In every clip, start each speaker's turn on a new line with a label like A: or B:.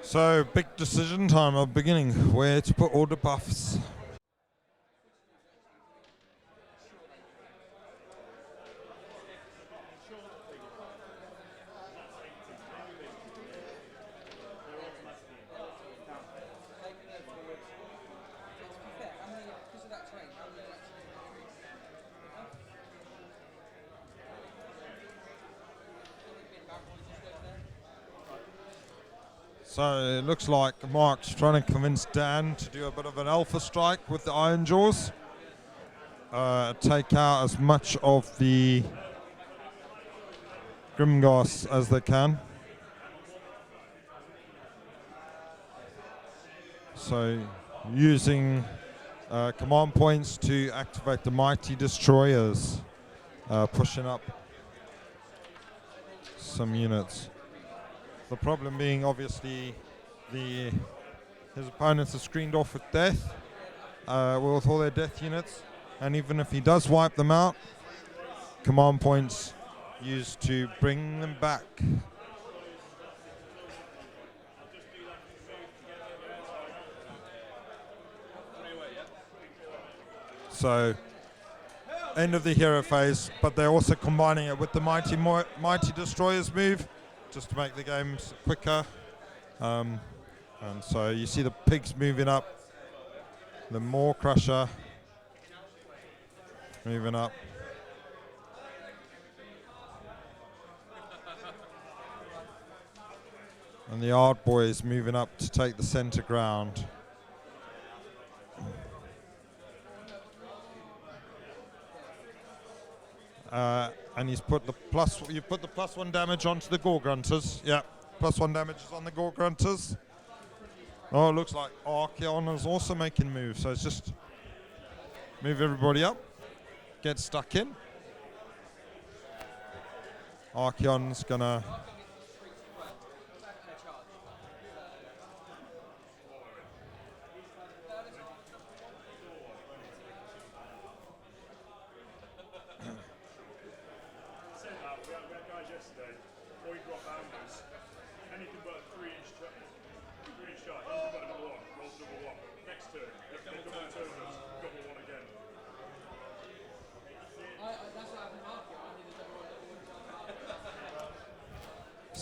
A: So, big decision time of beginning, where to put all the buffs. So it looks like Mark's trying to convince Dan to do a bit of an alpha strike with the Iron Jaws. Take out as much of the Grimgoss as they can. So using command points to activate the Mighty Destroyers, pushing up some units. The problem being, obviously, his opponents are screened off with death, with all their death units, and even if he does wipe them out, command points used to bring them back. So, end of the hero phase, but they're also combining it with the Mighty Destroyers move, just to make the games quicker. And so you see the pigs moving up, the Maw Crusher moving up. And the Ard Boys moving up to take the center ground. And you put the +1 damage onto the Gore Grunters. Yeah, +1 damage is on the Gore Grunters. Oh, it looks like Archeon is also making moves, so it's just move everybody up, get stuck in. Archeon's gonna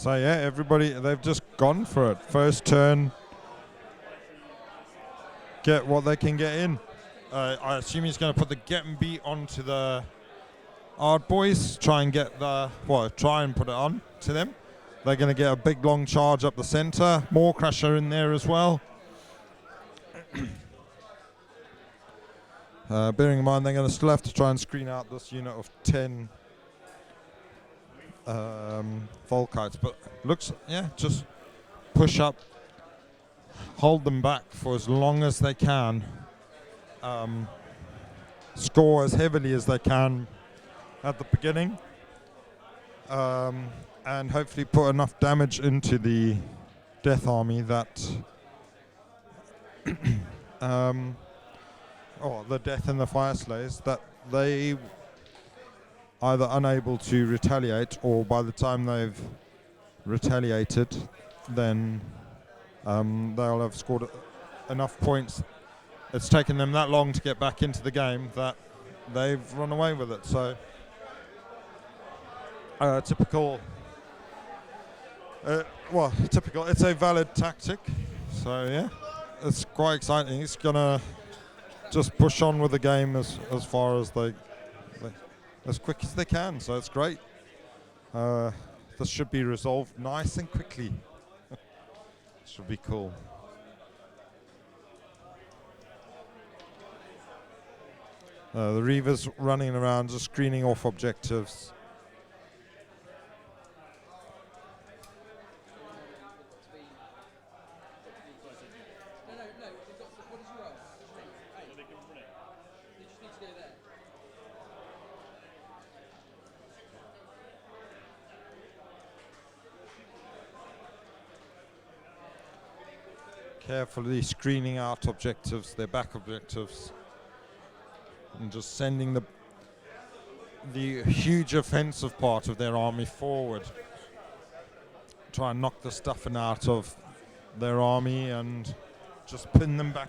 A: So yeah, everybody, they've just gone for it. First turn, get what they can get in. I assume he's going to put the get and beat onto the Ard Boys, try and put it on to them. They're going to get a big long charge up the center. Maw Crusher in there as well. Bearing in mind they're going to still have to try and screen out this unit of 10 Volkites, but looks, just push up, hold them back for as long as they can, score as heavily as they can at the beginning, and hopefully put enough damage into the Death Army that or the Death and the Fire Slayers, that they either unable to retaliate, or by the time they've retaliated, then they'll have scored enough points. It's taken them that long to get back into the game that they've run away with it. So typical. It's a valid tactic. So yeah, it's quite exciting. It's gonna just push on with the game as far as as quick as they can, so it's great. This should be resolved nice and quickly. Should be cool. The Reavers running around just screening off objectives. Carefully screening out objectives, their back objectives, and just sending the huge offensive part of their army forward. Try and knock the stuffing out of their army and just pin them back.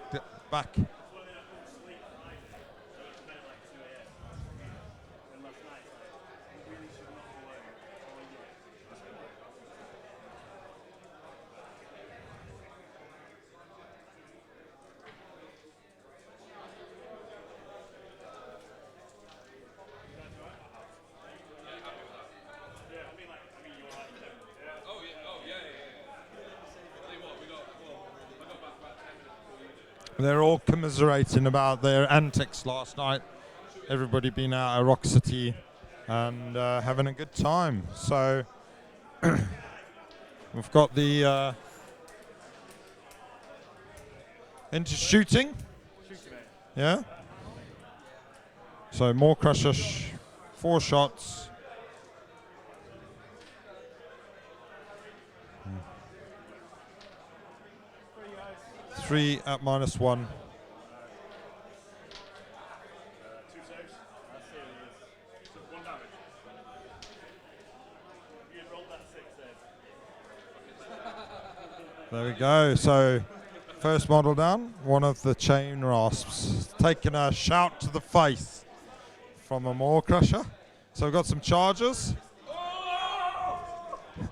A: They're all commiserating about their antics last night. Everybody been out at Rock City and having a good time. So we've got the into shooting. Yeah. So more Crusher, 4 shots. Three at -1. There we go. So first model down, one of the chain rasps, taking a shout to the face from a Maw Crusher. So we've got some charges.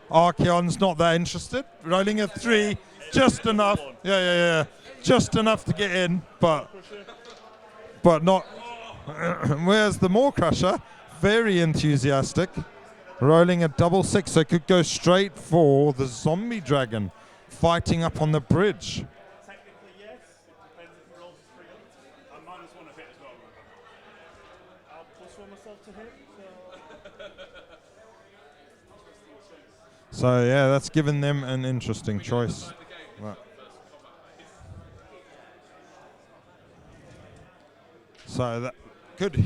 A: Archeon's not that interested. Rolling a 3, just enough. Yeah. Just enough to get in, but not. Whereas the Maw Crusher, very enthusiastic, rolling a 6, so could go straight for the zombie dragon, fighting up on the bridge.
B: Technically, yes. It depends if he rolls a 3. I'm -1 to hit as well. I'll +1 myself to hit.
A: So yeah, that's given them an interesting choice. Right. So that could.
B: 14.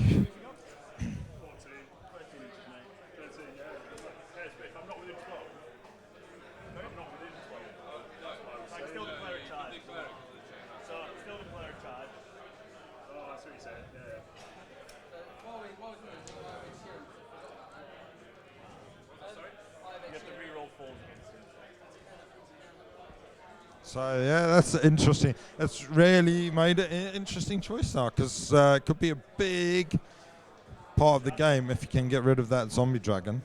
B: 13 inches, mate. 13, yeah. If I'm not within 12. I'm not within 12. I can still declare a charge. So I can still declare a charge. Oh, that's what he said. Yeah. You have to re-roll 4s against him.
A: So yeah, that's interesting. It's really made it an interesting choice now, because it could be a big part of the game if you can get rid of that zombie dragon.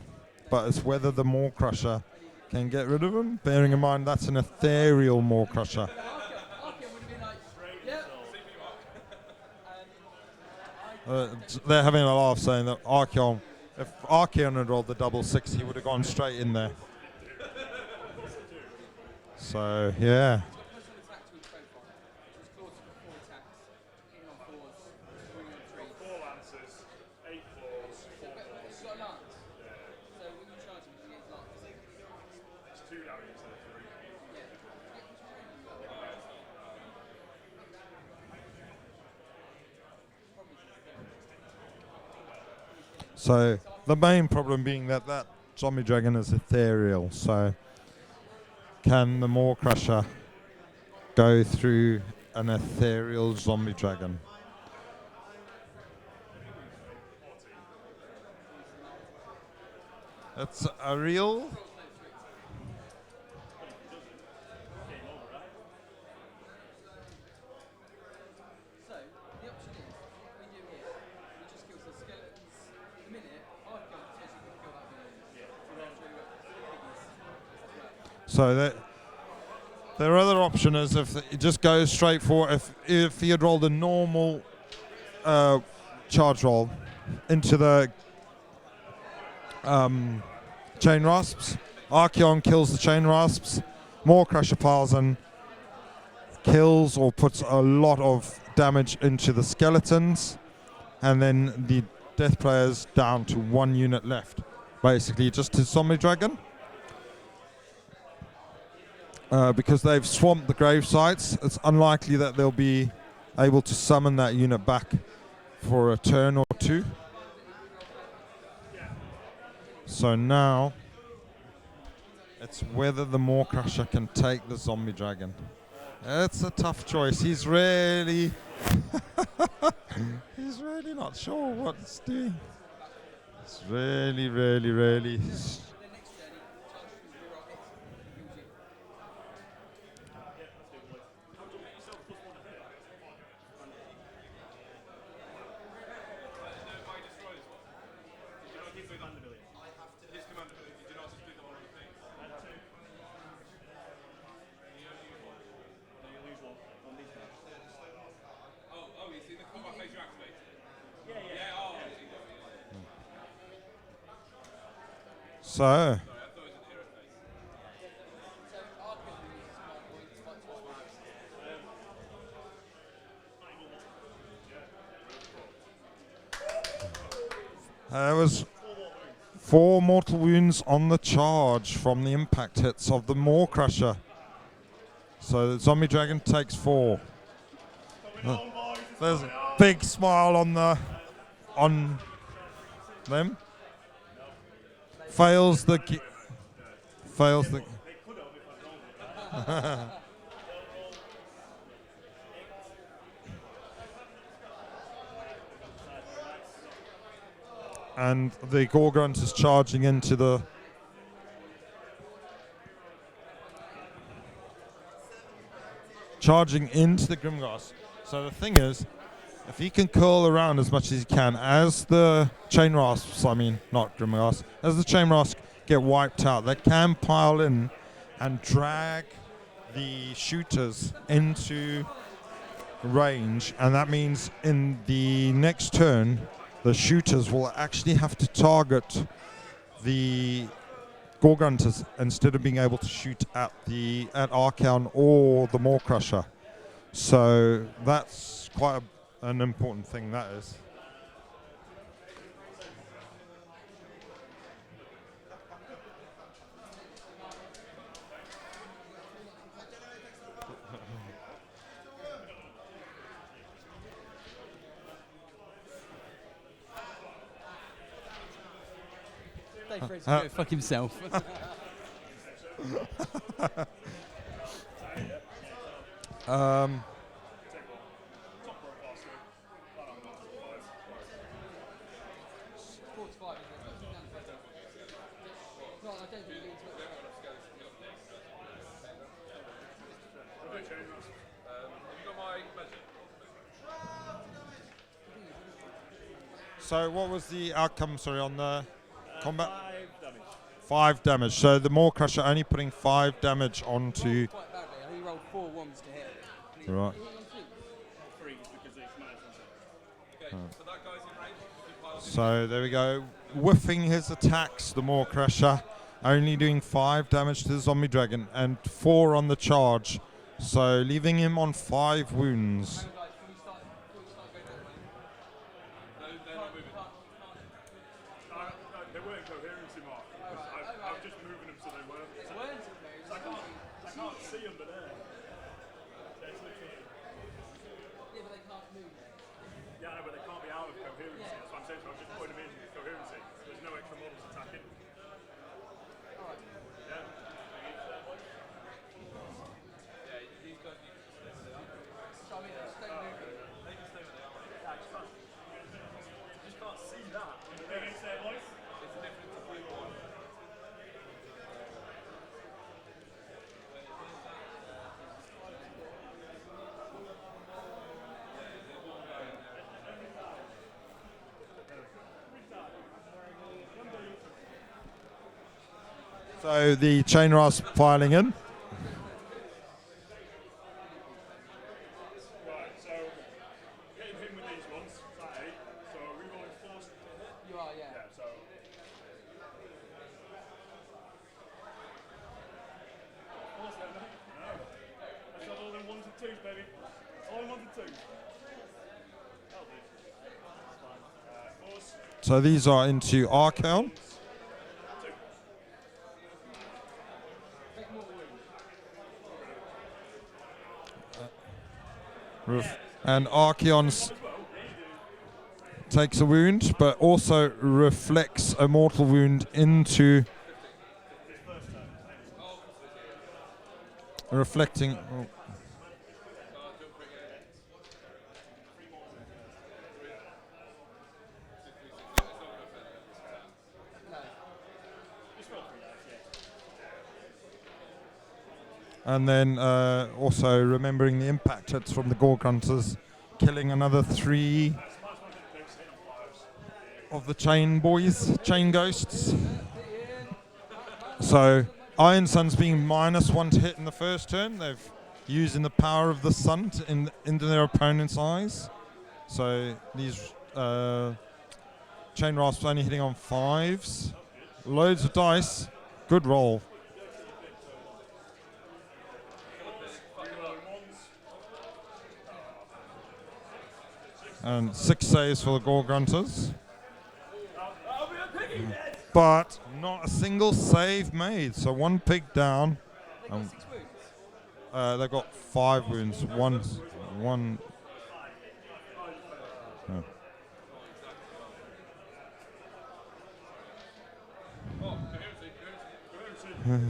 A: But it's whether the Maw Crusher can get rid of him. Bearing in mind that's an ethereal Maw Crusher. They're having a laugh saying that Archeon, if Archeon had rolled the 6, he would have gone straight in there. So yeah.
B: 4 lances, 8 claws, 4 claws. It's 2 damage instead of 3.
A: So the main problem being that zombie dragon is ethereal. So can the Maw Crusher go through an ethereal zombie dragon? It's a real. So their other option is if it just goes straight for, if he had rolled a normal charge roll into the chain rasps, Archeon kills the chain rasps, Maw Crusher piles and kills or puts a lot of damage into the skeletons, and then the death player's down to 1 unit left. Basically just his zombie dragon. Because they've swamped the grave sites, it's unlikely that they'll be able to summon that unit back for a turn or 2. So now it's whether the Maw Crusher can take the zombie dragon. It's a tough choice. He's really he's really not sure what it's doing. It's really So, there was 4 mortal wounds on the charge from the impact hits of the Maw Crusher. So the Zombie Dragon takes 4. There's a big smile on them. Fails the and the Gore Grunt is charging into the Grimgrass. So the thing is, if he can curl around as much as he can, as the chain rasps, I mean not Grimgrass, as the chain rasps get wiped out, they can pile in and drag the shooters into range, and that means in the next turn the shooters will actually have to target the Gorgunters instead of being able to shoot at Archaon or the Maw Crusher. So that's quite an important thing, that is.
C: Fred's go fuck himself.
A: So what was the outcome, on the combat?
B: 5 damage.
A: 5 damage. So the Maw Crusher only putting 5 damage onto...
C: Quite badly. I think he rolled 4 ones to hit.
A: Right.
B: 3 because it's managed.
D: Okay, so that guy's in range. He piles in.
A: So there we go. Whiffing his attacks, the Maw Crusher. Only doing 5 damage to the Zombie Dragon and 4 on the charge. So leaving him on 5 wounds.
B: They weren't coherency mark. I was just moving them so they were. So I can't see them, but there. It's literally.
C: Yeah, but they can't move.
B: Yeah, no, but they can't be out of coherency. That's what I'm saying. So I'm just putting them in coherency. There's no extra models attacking. Yeah.
D: Yeah, these guys need to stay where they are.
C: So I mean, stay moving.
D: They can stay where they are.
B: I just can't see that. Against their voice.
D: It's a difference of 3 or 1.
A: So the chain rasp piling in.
B: Right, so getting him with these ones, that 8. So are we rolling force to hit?
C: You are, yeah.
B: Yeah, so. Force then, no? No. I shot all in 1s and 2s, baby. All in 1s and 2s. That'll do. That's fine. Force.
A: So these are into Archaon. And Archaon takes a wound, but also reflects a mortal wound into reflecting. Oh. And then also remembering the impact hits from the Gorgunters, killing another 3 of the chain boys, chain ghosts. So Iron Sun's being -1 to hit in the first turn. They've using the power of the sun into their opponent's eyes. So these chain rasps only hitting on 5s, Loads of dice. Good roll. And 6 saves for the Gore Grunters. But not a single save made. So 1 pig down.
C: They got 6 wounds.
A: They've got 5 wounds. One. Oh.
B: Yeah.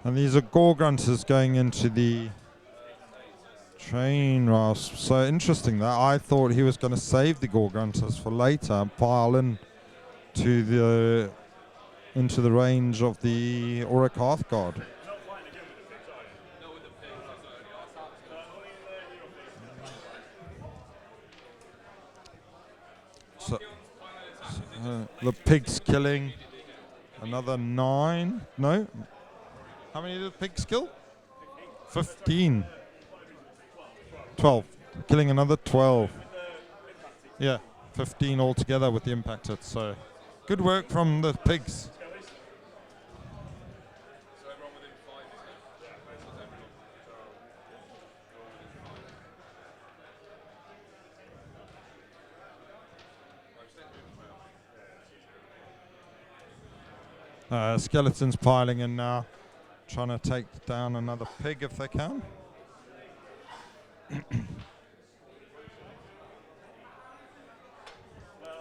A: And these are Gore Grunters going into the Chain Rasp. So interesting that. I thought he was going to save the Gore Grunters for later and pile in to the into the range of the Auric Hearthguard. So, the pig's killing another 9. No. How many did the pigs kill? 15. 12. Killing another 12. Yeah, 15 altogether with the impacted. So good work from the pigs.
D: So everyone within 5 is it? Yeah, everyone.
A: Skeletons piling in now, trying to take down another pig if they can.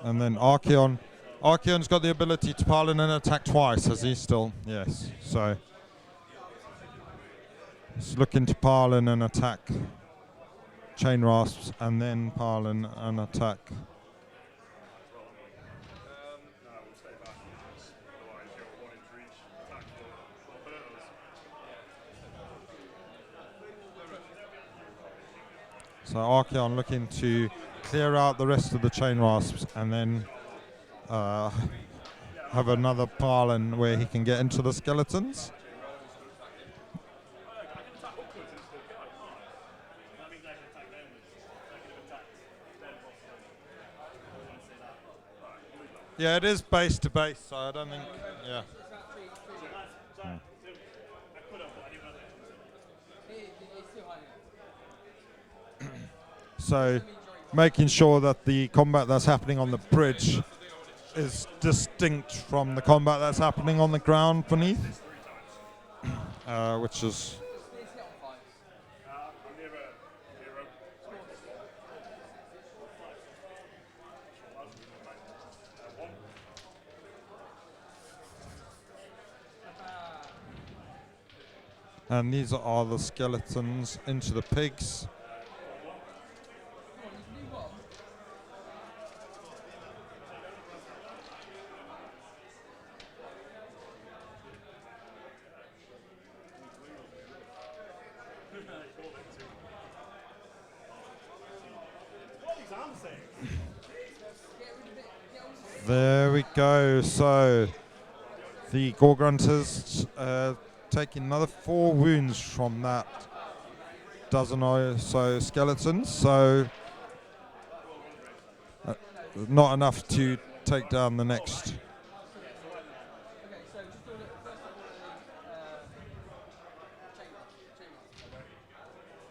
A: And then Archeon. Archeon's got the ability to pile in and attack twice, has he still? Yes. So he's looking to pile in and attack Chain Rasps and then pile in and attack. So Archeon looking to clear out the rest of the Chain Rasps and then have another pile in where he can get into the skeletons. Yeah, it is base to base, so I don't think. Yeah. So, making sure that the combat that's happening on the bridge is distinct from the combat that's happening on the ground beneath, which is. And these are the skeletons into the pigs. There we go. So the Gore Grunters taking another 4 wounds from that dozen or so skeletons. So not enough to take down the next.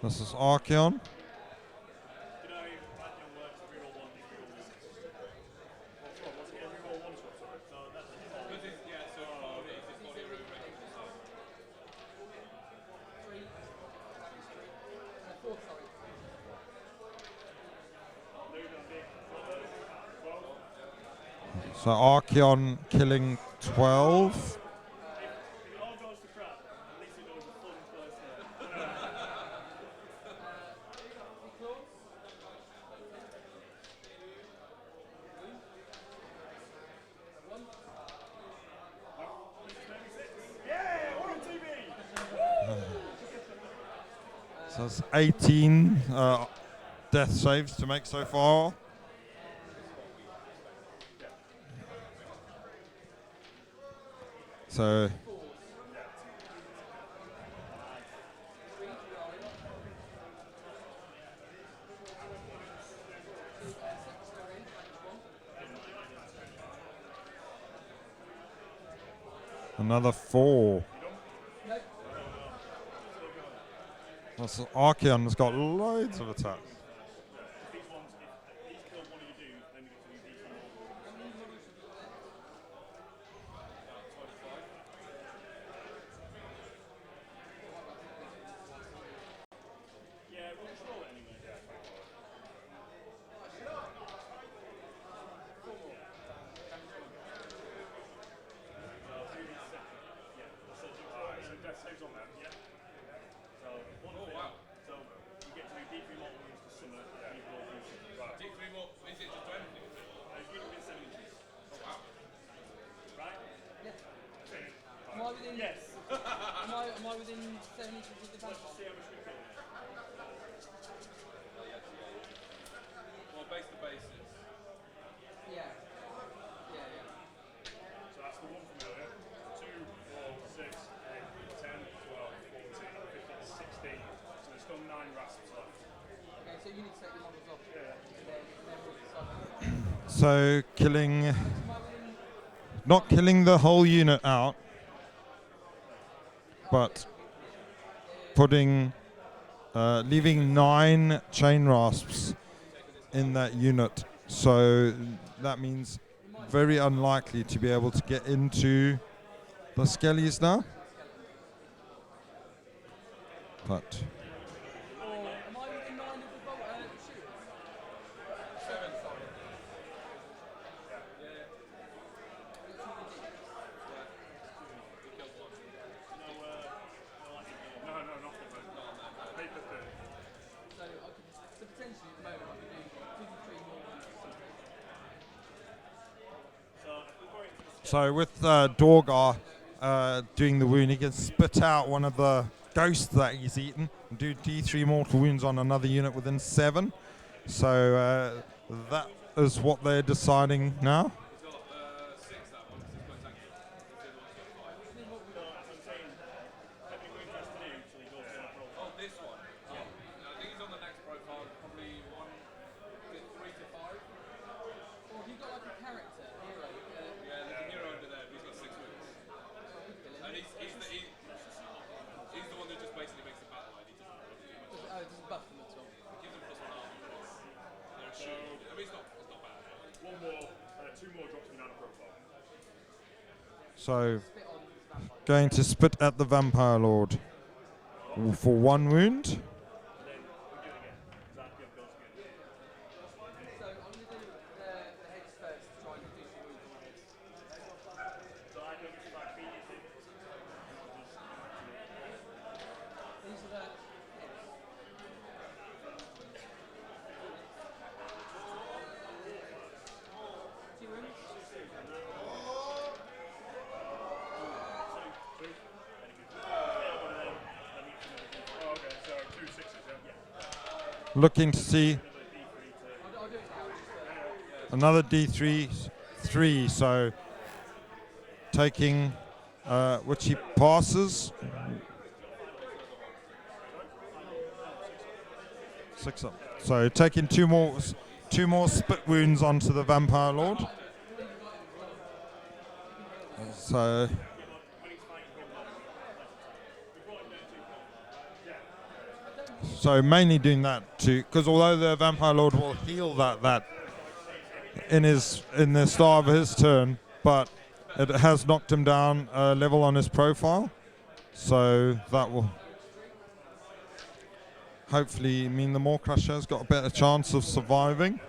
A: This is Archeon. So Archeon killing 12. So that's 18 death saves to make so far. So another 4. That's Archeon's got loads of attacks.
C: Am I within 7 inches of the vampire?
D: Well, base to bases.
C: Yeah.
B: So that's the one from earlier. 2, 4, 6, 8, 10, 12, 14, 15, 16. So there's still 9 rasps left.
C: Okay, so you need to take the models off.
B: Yeah.
C: And then we'll decide.
A: So not killing the whole unit out, but leaving 9 chain rasps in that unit. So that means very unlikely to be able to get into the skellies now. But
C: Or am I within 9 of the shooters? 7, sorry.
B: No, nothing. Paper thin.
C: So potentially at the moment I could do 2 to 3 more than something.
A: so with Dorgar doing the wound, he can spit out one of the ghosts that he's eaten and do D3 mortal wounds on another unit within 7. So that is what they're deciding now.
D: He's got 6 that one, 6 points action. Oh, this one? Oh. No, I think he's on the next profile, probably 3 to 5.
C: Or have you got like a character, hero?
D: Yeah, there's a hero under there, but he's got 6 wounds. And he's the one that just basically makes the battle line. He
C: Doesn't buff them at all.
D: gives them +1 armor. They're a shield. I mean, it's not bad.
B: One more, 2 more drops me down a profile.
A: So going to spit at the Vampire Lord for 1 wound.
C: So I'm going to do the heads first to try and do some moves on the heads.
B: So I don't just like feed it in.
C: These are the heads. 2 wounds.
B: Oh, okay, so 2 6s, yeah?
A: Looking to see
C: I'll do it now.
A: another D3, 3. So taking, which he passes. 6 up. So taking 2 more spit wounds onto the Vampire Lord. So mainly doing that because although the Vampire Lord will heal that in the start of his turn, but it has knocked him down a level on his profile, so that will hopefully mean the Maw Crusher's got a better chance of surviving.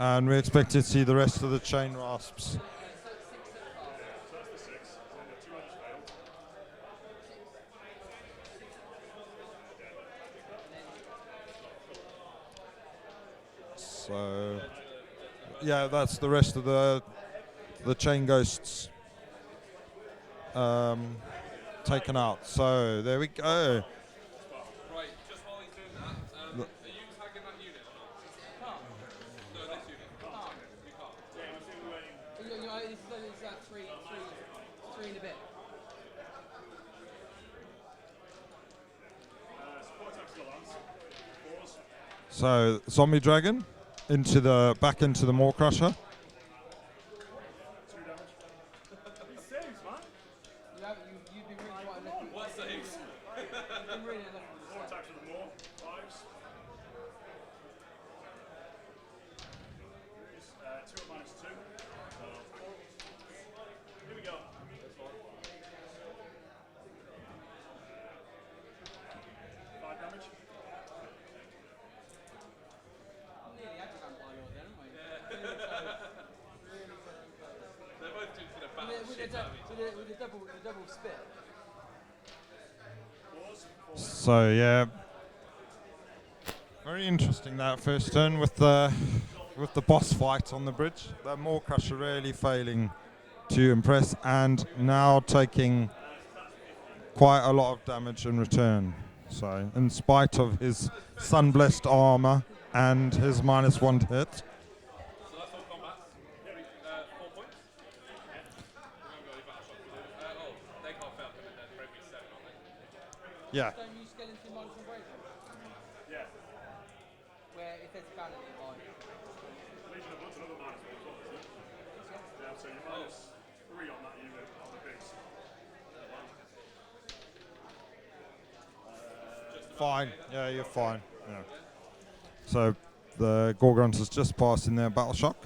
A: And we expect to see the rest of the chain rasps. So yeah, that's the rest of the chain ghosts taken out. So there we go.
D: Right, just while he's doing that, are you tagging that unit or not?
C: Can't.
D: No, this unit.
C: Can't.
D: You can't.
C: This is like three and a bit.
B: Support attack to the lance. Pause.
A: So zombie dragon back into the Maw Crusher.
B: 2 damage. He saves, man.
C: You've been really quite lucky.
D: What saves?
C: You've been really lucky.
B: Support attack to the more. 5s. 2 at -2. Here we go. 5 damage.
C: Nearly had your vampire lord then, haven't we? Really close.
D: They're both just going to battle
C: With
D: shit out of each other.
C: the double spit.
B: Pause.
A: So yeah, very interesting that first turn with the boss fight on the bridge. The Maw Crusher really failing to impress, and now taking quite a lot of damage in return. So in spite of his sun-blessed armor and his -1 to hit.
D: So that's all combat. 4 points. Remember your battle shots. They can't fail because they're breaking 7, aren't they?
A: Yeah.
C: Don't use skeleton minus and brazen.
B: Yeah.
C: Where if there's a fatality, like
B: Legion of Blood's another -1 as well, isn't it? Yeah, so you're -3 on that unit on the base.
A: Fine. Yeah, you're fine. Yeah. So the Gorgons is just passing their battle shock.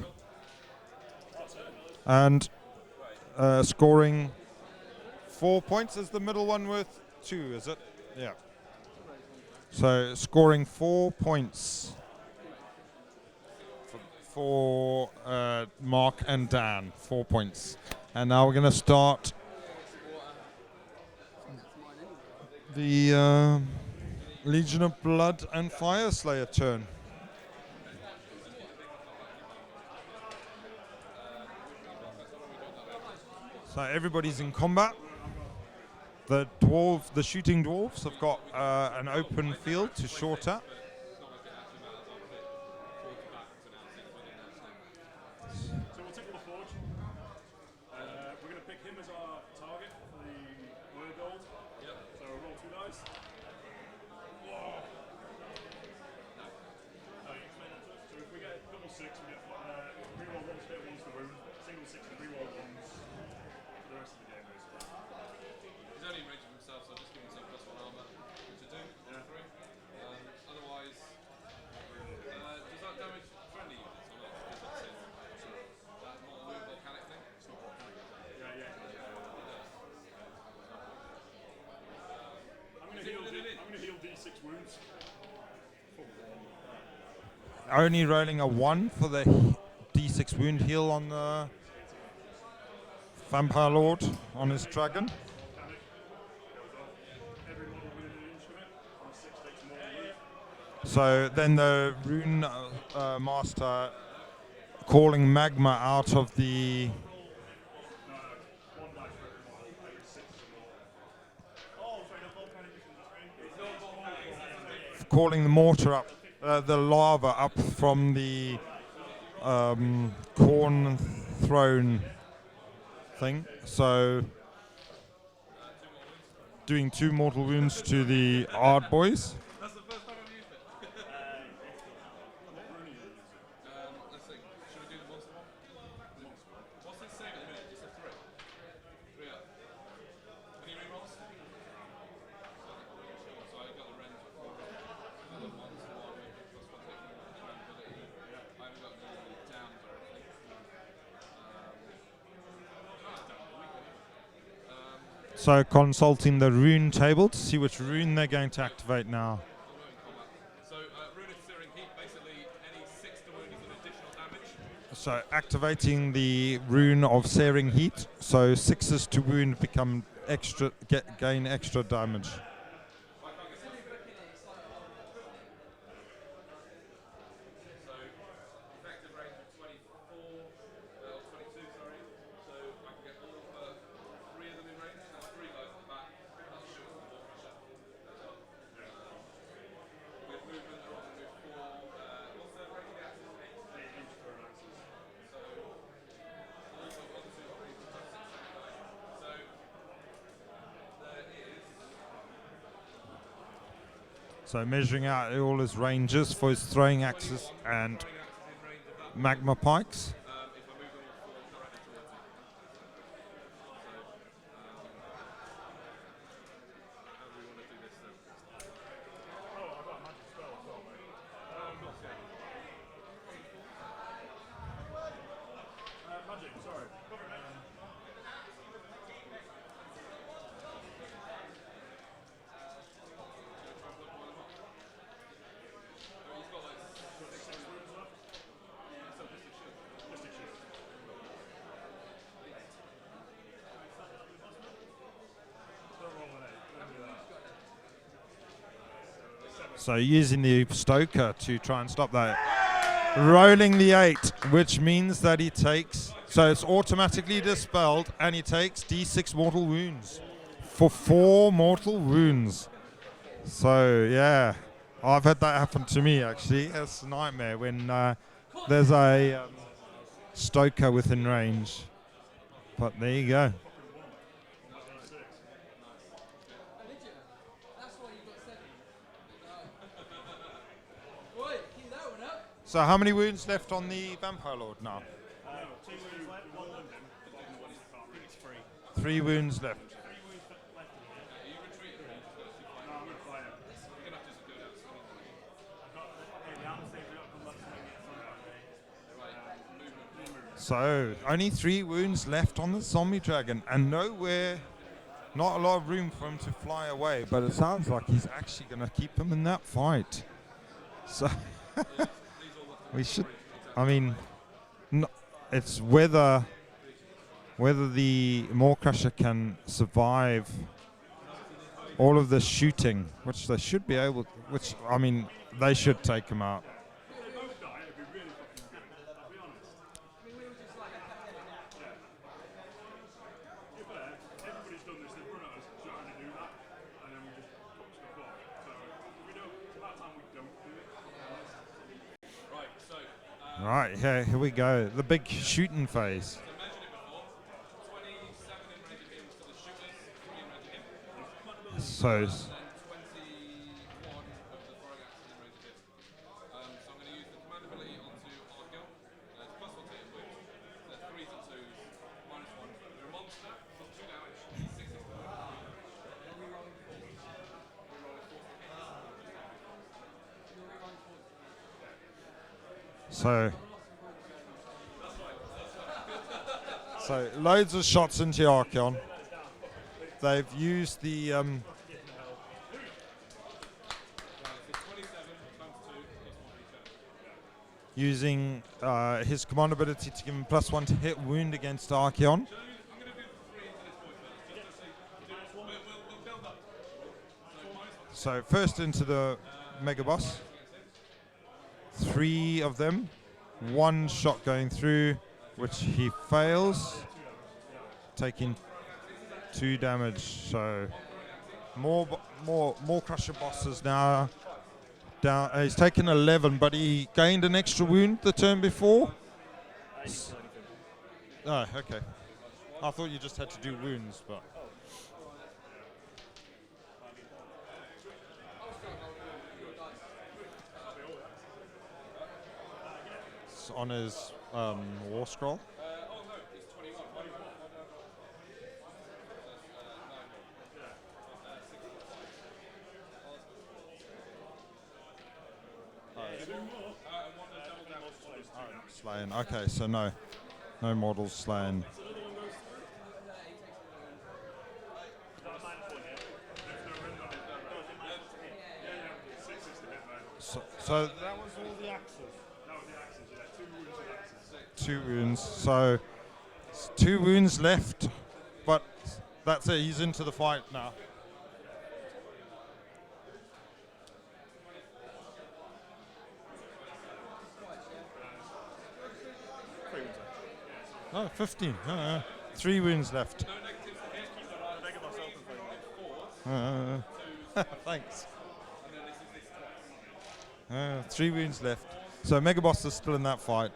A: And scoring 4 points. Is the middle one worth 2, is it? Yeah. So scoring 4 points for Mark and Dan. 4 points. And now we're going to start the Legion of Blood and Fire Slayer turn. So everybody's in combat. The shooting dwarves have got an open field to short at.
B: So we'll tickle the forge. We're going to pick him as our target for the word gold.
D: Yep.
B: So roll 2 dice. So if we get double 6, we get reroll 1 to hit, 1 to the wound. Single 6 and reroll 1s for the rest of the game, basically.
D: He's only raging himself, so just give himself +1 armor, which I do,
B: Yeah.
D: 3. Otherwise, does that damage friendly units or not? Because that's it. That not a weird volcanic thing?
B: It's not volcanic. Yeah. I'm going to heal D6 wounds.
A: Only rolling a 1 for the D6 wound heal on the Vampire Lord on his dragon.
B: Volcanic. There we go. Every model within an inch of it on a 6 takes more wound.
A: So then the rune master calling magma out of the
B: 1 die for every model. Every 6 is a roll. Oh, sorry, not volcanic.
A: calling the mortar up, the lava up from the corn throne thing. So doing 2 mortal wounds to the Ard boys.
D: That's the first time I've used it. Let's see. Should we do the monster one? What's it saying at the minute? Just a 3. 3 up. Any rerolls? So I got the rend for 1 to 1 with +1 ability. I haven't got any downs or anything.
A: So consulting the rune table to see which rune they're going to activate now.
D: So rune of searing heat, basically any 6 to wound is an additional damage.
A: So activating the rune of searing heat, so 6s to wound become extra, gain extra damage. So measuring out all his ranges for his throwing axes and magma pikes.
B: Magic, sorry.
A: So using the Stoker to try and stop that. Rolling the 8, which means that he takes, so it's automatically dispelled, and he takes D6 mortal wounds for 4 mortal wounds. So yeah, I've had that happen to me actually. It's a nightmare when there's a Stoker within range. But there you go.
C: That's why you got 7. Right, keep that one up.
A: So how many wounds left on the Vampire Lord now?
B: 2 wounds left, 1 wounded. It's 3.
A: 3 wounds left.
B: No, I'm going to fly him.
A: So only 3 wounds left on the zombie dragon, and nowhere, not a lot of room for him to fly away. But it sounds like he's actually going to keep him in that fight. So we should. I mean, it's whether the Maw Crusher can survive all of the shooting, which they should be able. Which I mean, they should take him out.
B: Everybody's done this, they've run at us trying to do that, and then we just pop stuff off. So we don't, it's about time we don't do it.
D: Right, so
A: Right, yeah, here we go. The big shooting phase.
D: I mentioned it before. 27 in range of him for the shooters, 3 in range of him.
A: So
D: And then 21 of the throwing axes in range of him. So I'm going to use the command ability onto Archeon. It's plus 1 to hit with. So 3s and 2s, minus 1. They're a monster, plus 2 damage, 6 is
A: so loads of shots into Archeon. They've used the
D: 27 times 2 plus 1 d10.
A: using his command ability to give him +1 to hit wound against Archeon.
D: I'm going to do the 3 into this point first, just to see. We'll build up. So minus 1.
A: So first into the Mega Boss. 3 of them. 1 shot going through, which he fails, taking 2 damage. So more Crusher bosses now. Down. He's taken 11, but he gained an extra wound the turn before. Oh, okay. I thought you just had to do wounds, but. It's on his war scroll.
D: Oh no, it's 21.
A: Slain. Okay, so no models slain. So that was all the axes.
B: That was the axes, yeah. 2 wounds with axes.
A: 2 wounds. So 2 wounds left, but that's it. He's into the fight now. Oh, 15. 3 wounds left. Thanks. 3 wounds left. So Mega Boss is still in that fight.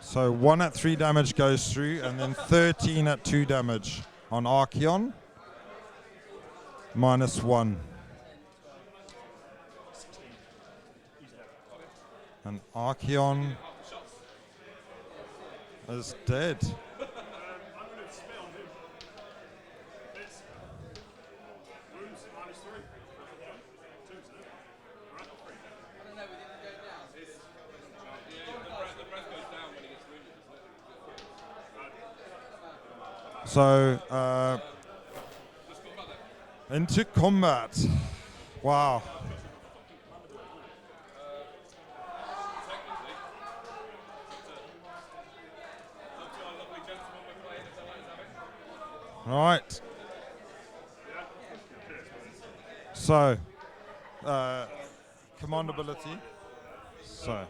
A: So 1 at 3 damage goes through, and then 13 at 2 damage on Archeon. -1.
B: 16. Use it.
A: And Archeon is dead.
B: I'm going to spit on him. It's wounds -3. 2, isn't it? Right, not 3.
C: I don't know, we didn't go down.
D: The breath goes down when he gets wounded, doesn't it?
A: So
D: Just go back there.
A: into combat. Wow.
D: Technically, up to our lovely gentleman we're playing, if they let us have it.
A: All right. So command ability. So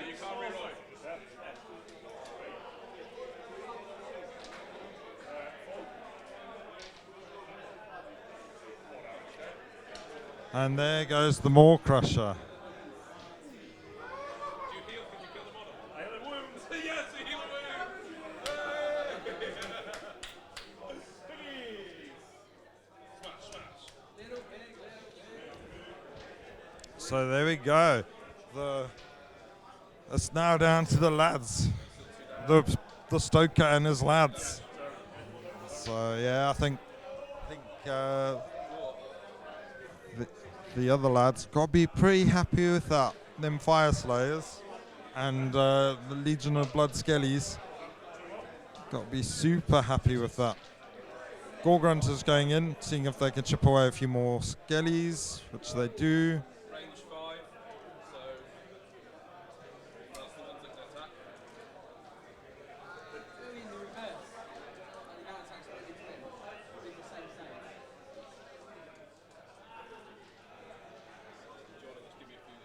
D: You can't reroll.
A: and there goes the Maw Crusher.
D: Do you heal? Can you kill the model?
B: I have wounds.
D: Yes, he healed Smash, smash.
A: So there we go. It's now down to the lads, the Stoker and his lads. So yeah, I think the other lads got to be pretty happy with that. Them Fire Slayers and the Legion of Blood Skellies got to be super happy with that. Gorgrunters going in, seeing if they can chip away a few more Skellies, which they do.
D: Range 5, so that's the ones that can attack.
C: Doing the reverse. And the counter attack's really clear. Doing the same.
D: Do you want to just give me a few that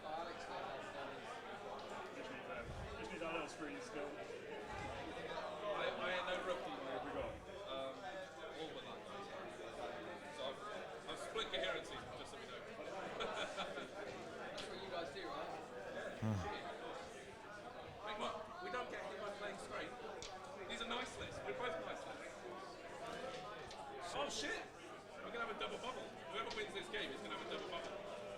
C: Oh, Alex knows how to do
B: Just need that little screen still.
D: I ain't no rookie. What have we got? All but that. So I've split coherency, just so we know.
C: That's what you guys do, right?
D: Hey, what? We don't get hit by playing straight. These are nice lists. We're both nice lists. Oh shit! We're gonna have a double bubble. Whoever wins this game is gonna have a double bubble.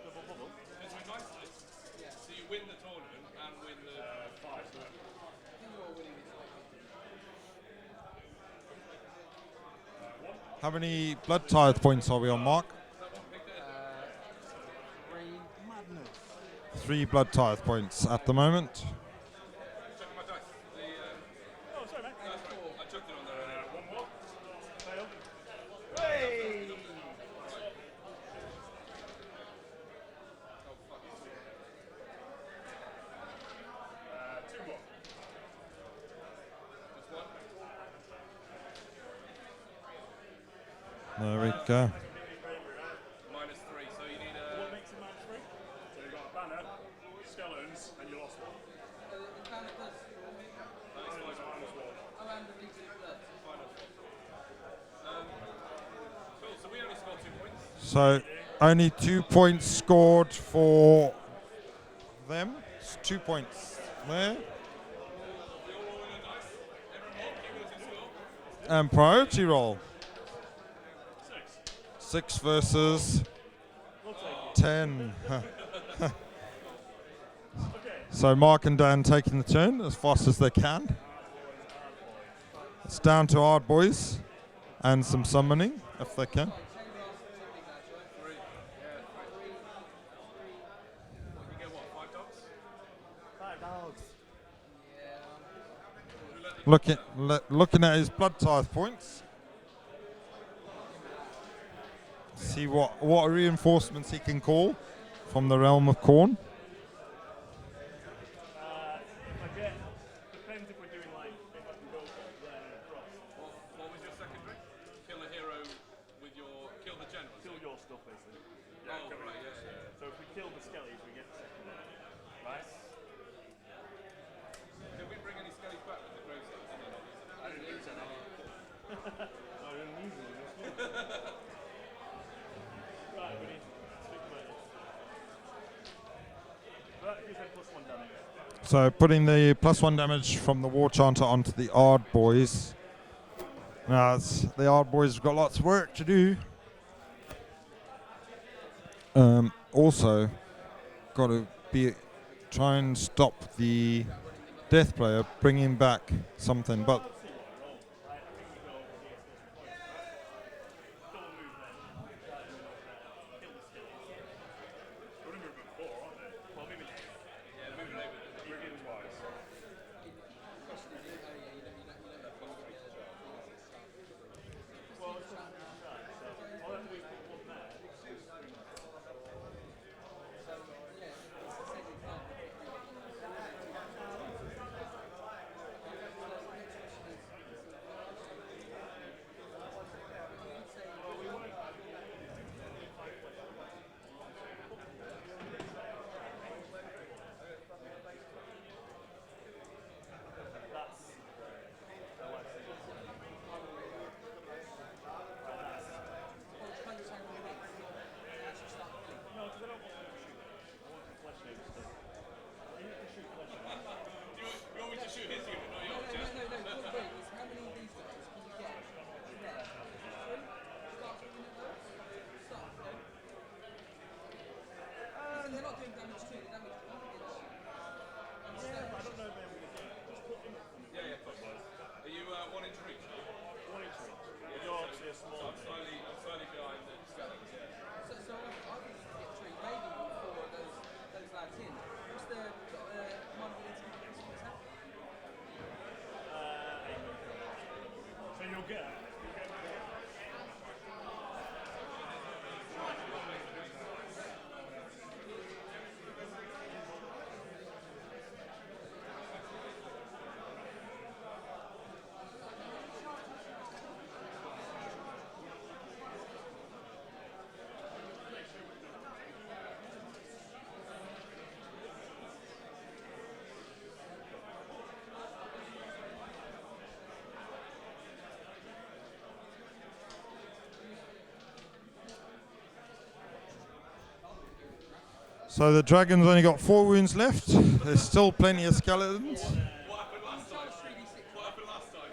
B: Double bubble.
D: It's my nice list.
C: Yeah.
D: So you win the tournament and win the.
B: 5, isn't it?
C: I think you're all winning this one.
A: How many blood tithe points are we on, Mark? 3 blood tithe points at the moment.
D: Checking my dice.
B: Oh, sorry, mate.
D: That's right. I chucked it on there earlier.
B: One more. Fail. Hey!
D: Oh fuck.
B: 2 more.
D: Just one.
A: There we go.
D: -3. So you need
B: What makes it -3? So you've got a banner, skeletons, and you lost one.
C: The counter does. Oh, and the Legion of Blood.
D: Cool. So we only scored 2 points.
A: So only 2 points scored for them. It's 2 points there.
D: We all roll in a dice. Everyone, cumulative score.
A: And priority roll.
B: 6.
A: 6 versus
B: We'll take it.
A: 10.
B: Okay.
A: So Mark and Dan taking the turn as fast as they can. It's down to Hard Boys and some summoning if they can.
D: 3. Yeah, 3. What, you get what? 5 dogs?
B: 5 dogs.
C: Yeah.
A: Looking at his blood tithe points. See what reinforcements he can call from the realm of Khorne.
B: Again, depends if we're doing like, if I can go from there across.
D: What was your secondary? Kill a hero with your. Kill the general.
B: Kill your stuff, basically.
D: Oh,
B: correct.
D: right, yeah.
B: So if we kill the skellies, we get the secondary. Right?
D: Did we bring any skellies back with the grave stones?
B: I didn't use any. I didn't use any. +1 damage.
A: So putting the +1 damage from the War Chanter onto the Ard Boys. Now the Ard Boys have got lots of work to do. Also, got to try and stop the Death Player bringing back something, but
C: They're not doing damage too. The damage
D: Are you 1 inch reach?
B: You're obviously a small.
D: I'm slightly behind the skeletons, yeah.
C: So I think you can get through maybe before those lads in. What's the command ability for attack?
B: So you'll get.
A: so the dragon's only got 4 wounds left. There's still plenty of skeletons.
D: What happened last time? What happened last time?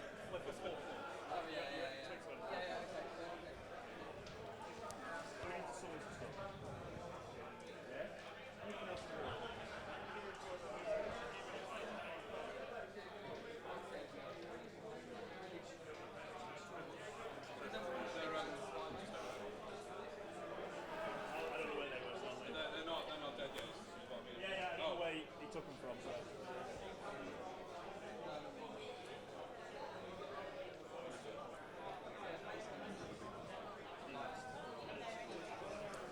D: They're not dead yet. Is what I mean.
B: Yeah, I know where he took them from. So.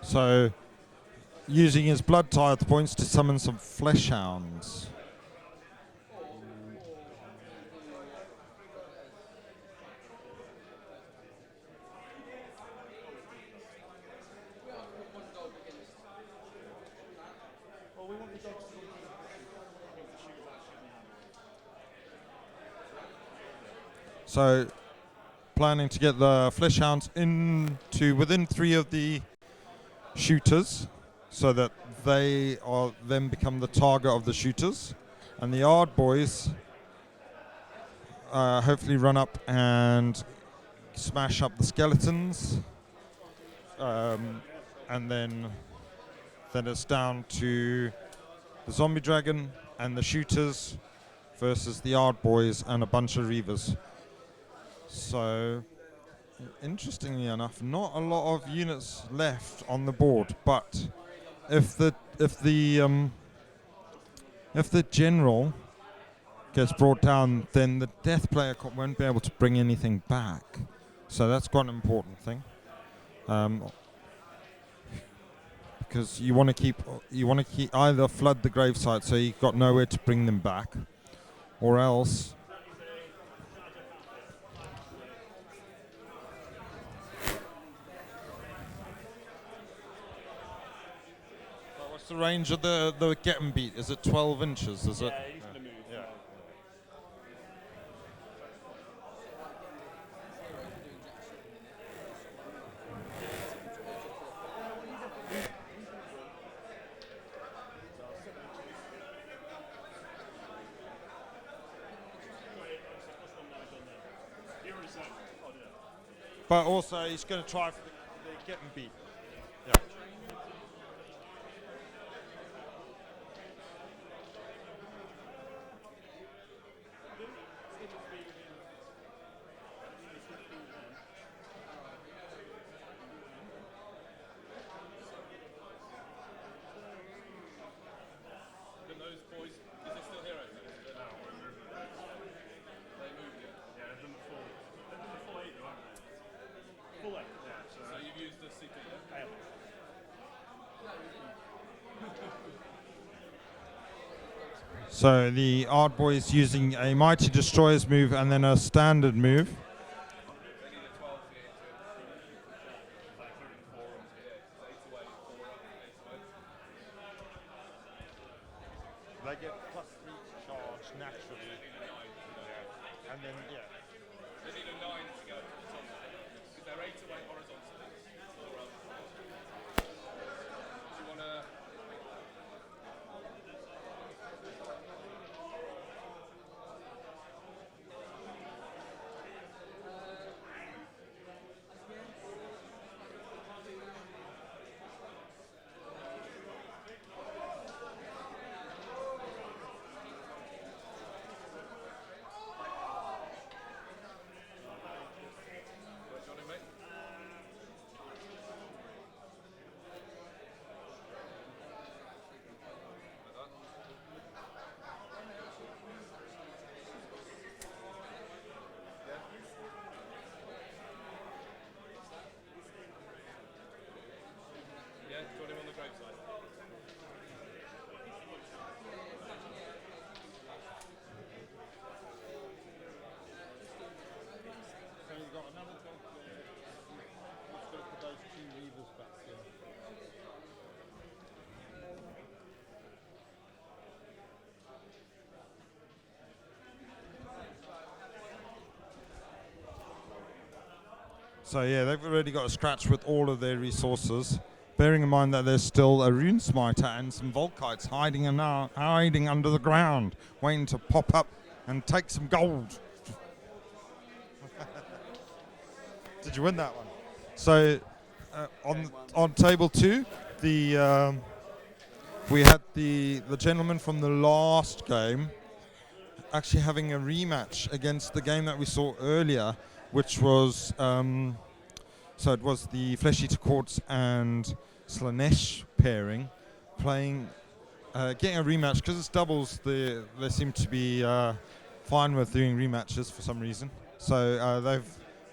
A: So, using his blood tithe points to summon some flesh hounds.
B: Well, we want the dogs to come
A: So, planning to get the flesh hounds into within 3 of the shooters, so that they are then become the target of the shooters, and the Ard Boys hopefully run up and smash up the skeletons, and then it's down to the zombie dragon and the shooters versus the Ard Boys and a bunch of Reavers. So, interestingly enough, not a lot of units left on the board, but if the general gets brought down, then the death player won't be able to bring anything back. So that's quite an important thing, because you want to keep either flood the gravesite so you've got nowhere to bring them back, or else. What's the range of the get 'em beat? Is it 12 inches? Is it?
B: Yeah, he's going to move.
A: Yeah. but also he's going to try for the get and beat. Yeah.
D: Then those boys, is it still heroes? Then?
B: No,
D: They moved it.
B: yeah, they've done the full 8 though, haven't they? Full 8, yeah. So
D: So you've used the CP, yeah?
B: I have.
A: So the Ard Boys using a Mighty Destroyers move and then a standard move.
D: They need a 12 to get into it.
B: Like 34.
D: Yeah, it's 8 away, 4 up, 8 away.
A: They get +3 charge naturally.
D: They need a 9 to go.
A: And then, yeah.
D: They need a 9 to go to the top. Because they're 8 away horizontally. Or, do you want to... Johnny, mate? Yeah, join him on the graveside.
A: So you've got another dog there. Let's go put those 2 levers back in. So yeah, they've already got a scratch with all of their resources. Bearing in mind that there's still a Rune Smiter and some Volkites hiding under the ground, waiting to pop up and take some gold. Did you win that one? So on table 2, the we had the gentleman from the last game actually having a rematch against the game that we saw earlier, which was so it was the Flesh Eater Courts and Slanesh pairing playing, getting a rematch because it's doubles. They seem to be fine with doing rematches for some reason. So they've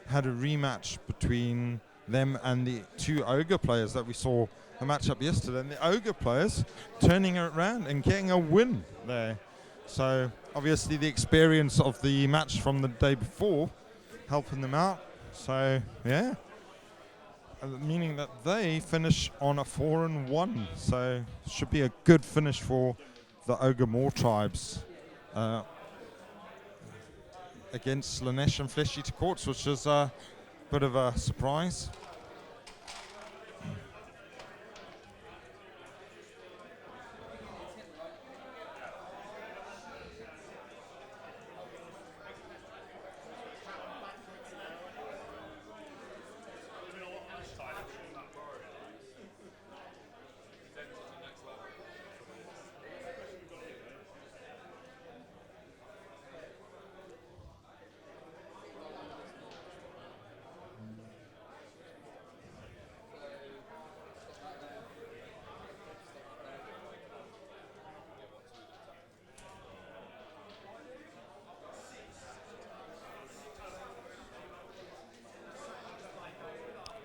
A: had a rematch between them and the 2 Ogre players that we saw a matchup yesterday, and the Ogre players turning it around and getting a win there. So obviously the experience of the match from the day before helping them out. So yeah, meaning that they finish on a 4-1. So should be a good finish for the Ogre Moor tribes against Slanesh and Flesh Eater Courts, which is a bit of a surprise.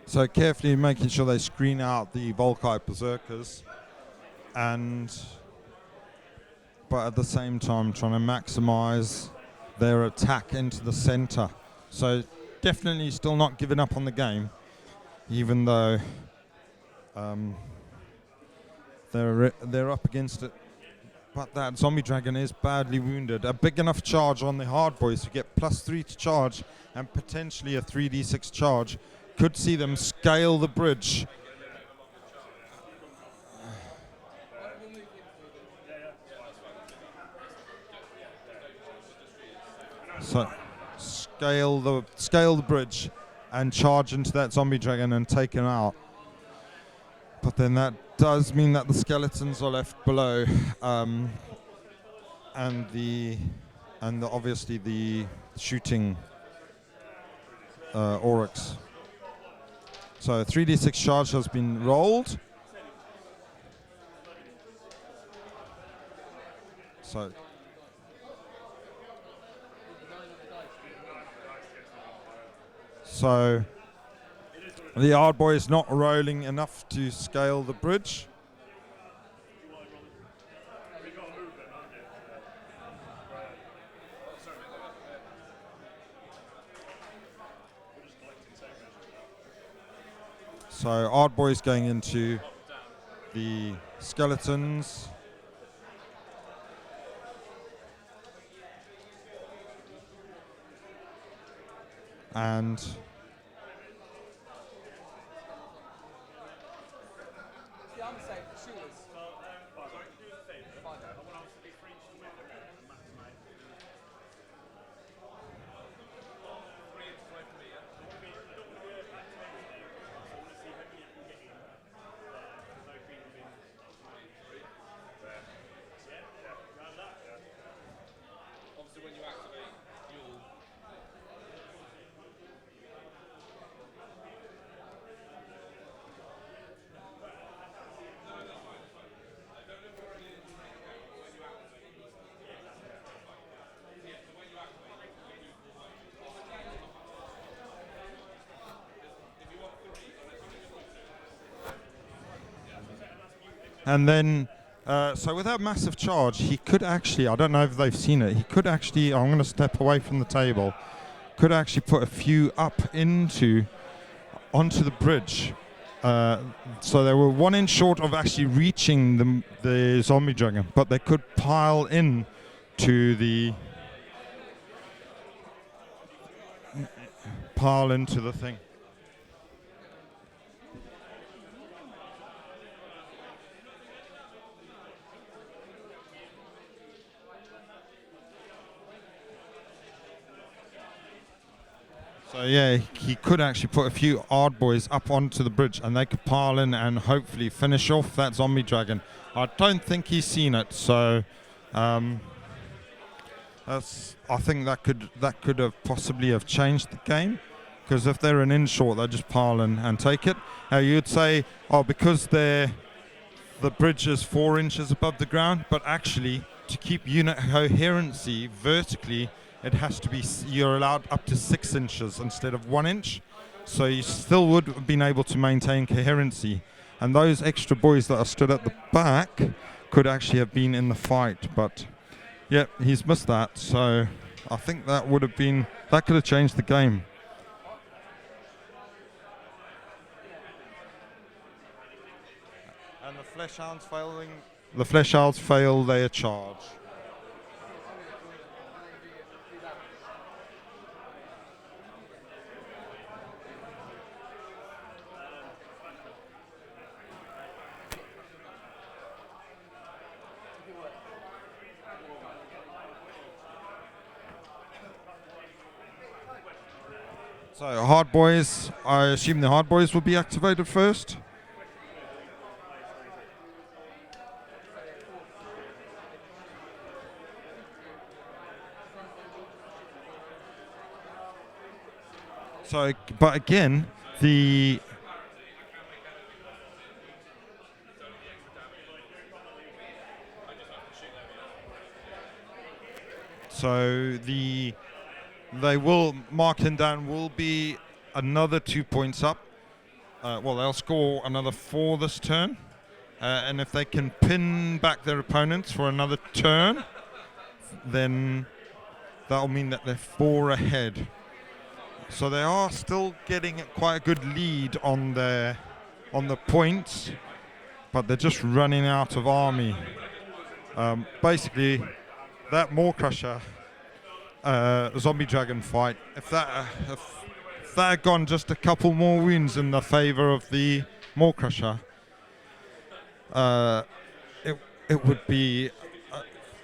A: So carefully making sure they screen out the Volkite Berserkers, but at the same time trying to maximize their attack into the center. So definitely still not giving up on the game, even though they're up against it. But that zombie dragon is badly wounded. A big enough charge on the hard boys to get +3 to charge and potentially a 3d6 charge could see them scale the bridge. So scale the bridge and charge into that zombie dragon and take him out. But then that does mean that the skeletons are left below, and obviously the shooting Oryx. So 3d6 charge has been rolled. So the hard boy is not rolling enough to scale the bridge. So hard boy is going into the skeletons. And
C: Yeah, I'm the same. Shooters.
D: Obviously, when you activate, you'll.
A: And then, so with that massive charge, he could actually, I don't know if they've seen it, he could actually, I'm going to step away from the table, could actually put a few up onto the bridge. So they were 1 inch short of actually reaching the zombie dragon, but they could pile in into the thing. So yeah, he could actually put a few hard boys up onto the bridge, and they could pile in and hopefully finish off that zombie dragon. I don't think he's seen it, so I think that could have possibly have changed the game, because if they're an inch short, they just pile in and take it. Now you'd say, oh, because the bridge is 4 inches above the ground, but actually to keep unit coherency vertically, it has to be, you're allowed up to 6 inches instead of 1 inch. So you still would have been able to maintain coherency. And those extra boys that are stood at the back could actually have been in the fight. But yeah, he's missed that. So I think that could have changed the game. And the flesh hounds failing. The flesh hounds fail their charge. So hard boys, I assume the hard boys will be activated first. So, but again, they will mark him down, will be another 2 points up. Well, they'll score another 4 this turn. And if they can pin back their opponents for another turn, then that'll mean that they're 4 ahead. So they are still getting quite a good lead on the points, but they're just running out of army. Basically, that Maw Crusher zombie dragon fight, if that had gone just a couple more wounds in the favor of the Maw Crusher, it would be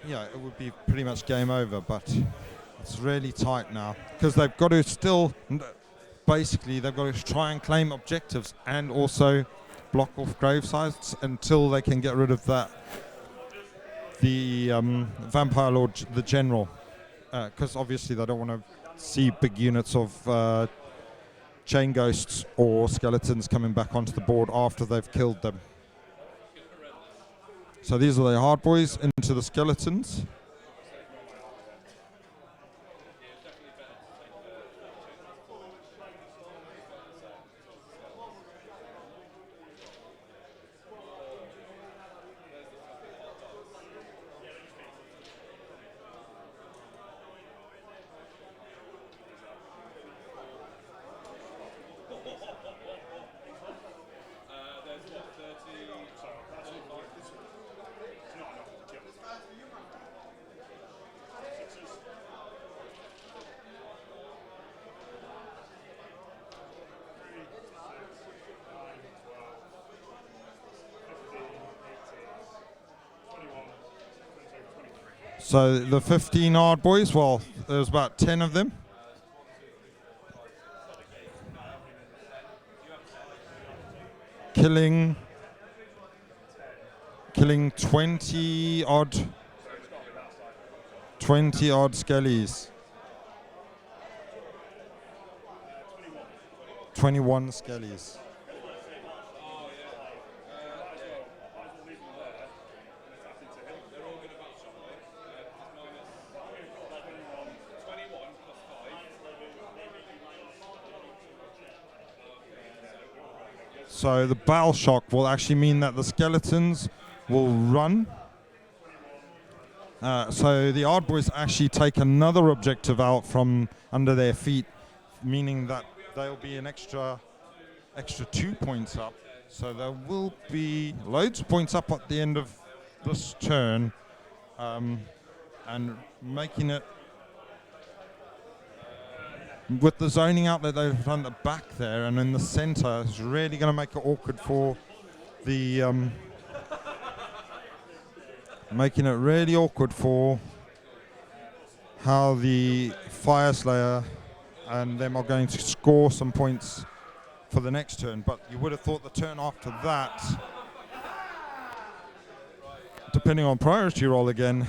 A: it would be pretty much game over. But it's really tight now because they've got to still basically they've got to try and claim objectives and also block off grave sites until they can get rid of that the vampire lord, the general, because obviously they don't want to see big units of chain ghosts or skeletons coming back onto the board after they've killed them. So these are the hard boys into the skeletons. So the 15 hard boys, well, there's about 10 of them. Killing 20 odd skellies. 21 skellies. So the battle shock will actually mean that the skeletons will run. So the hard boys actually take another objective out from under their feet, meaning that they'll be an extra 2 points up. So there will be loads of points up at the end of this turn, and making it with the zoning out that they've done at the back there and in the center is really going to make it awkward for the making it really awkward for how the Fire Slayer and them are going to score some points for the next turn. But you would have thought the turn after that, depending on priority roll again,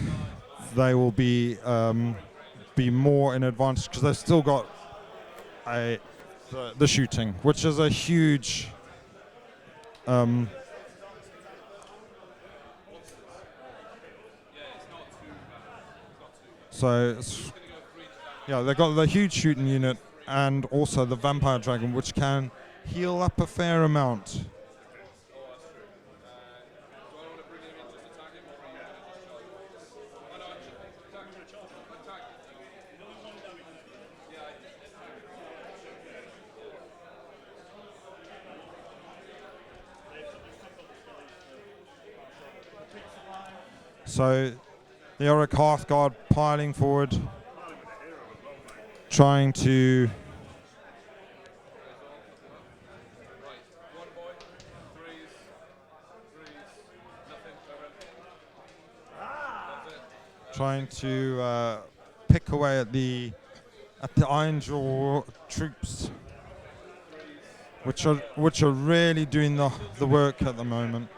A: they will be more in advantage because they've still got the shooting, which is a huge so yeah, they've got the huge shooting unit and also the vampire dragon, which can heal up a fair amount. So the Auric Hearthguard piling forward, trying to pick away at the Iron Jaw troops, which are really doing the work at the moment.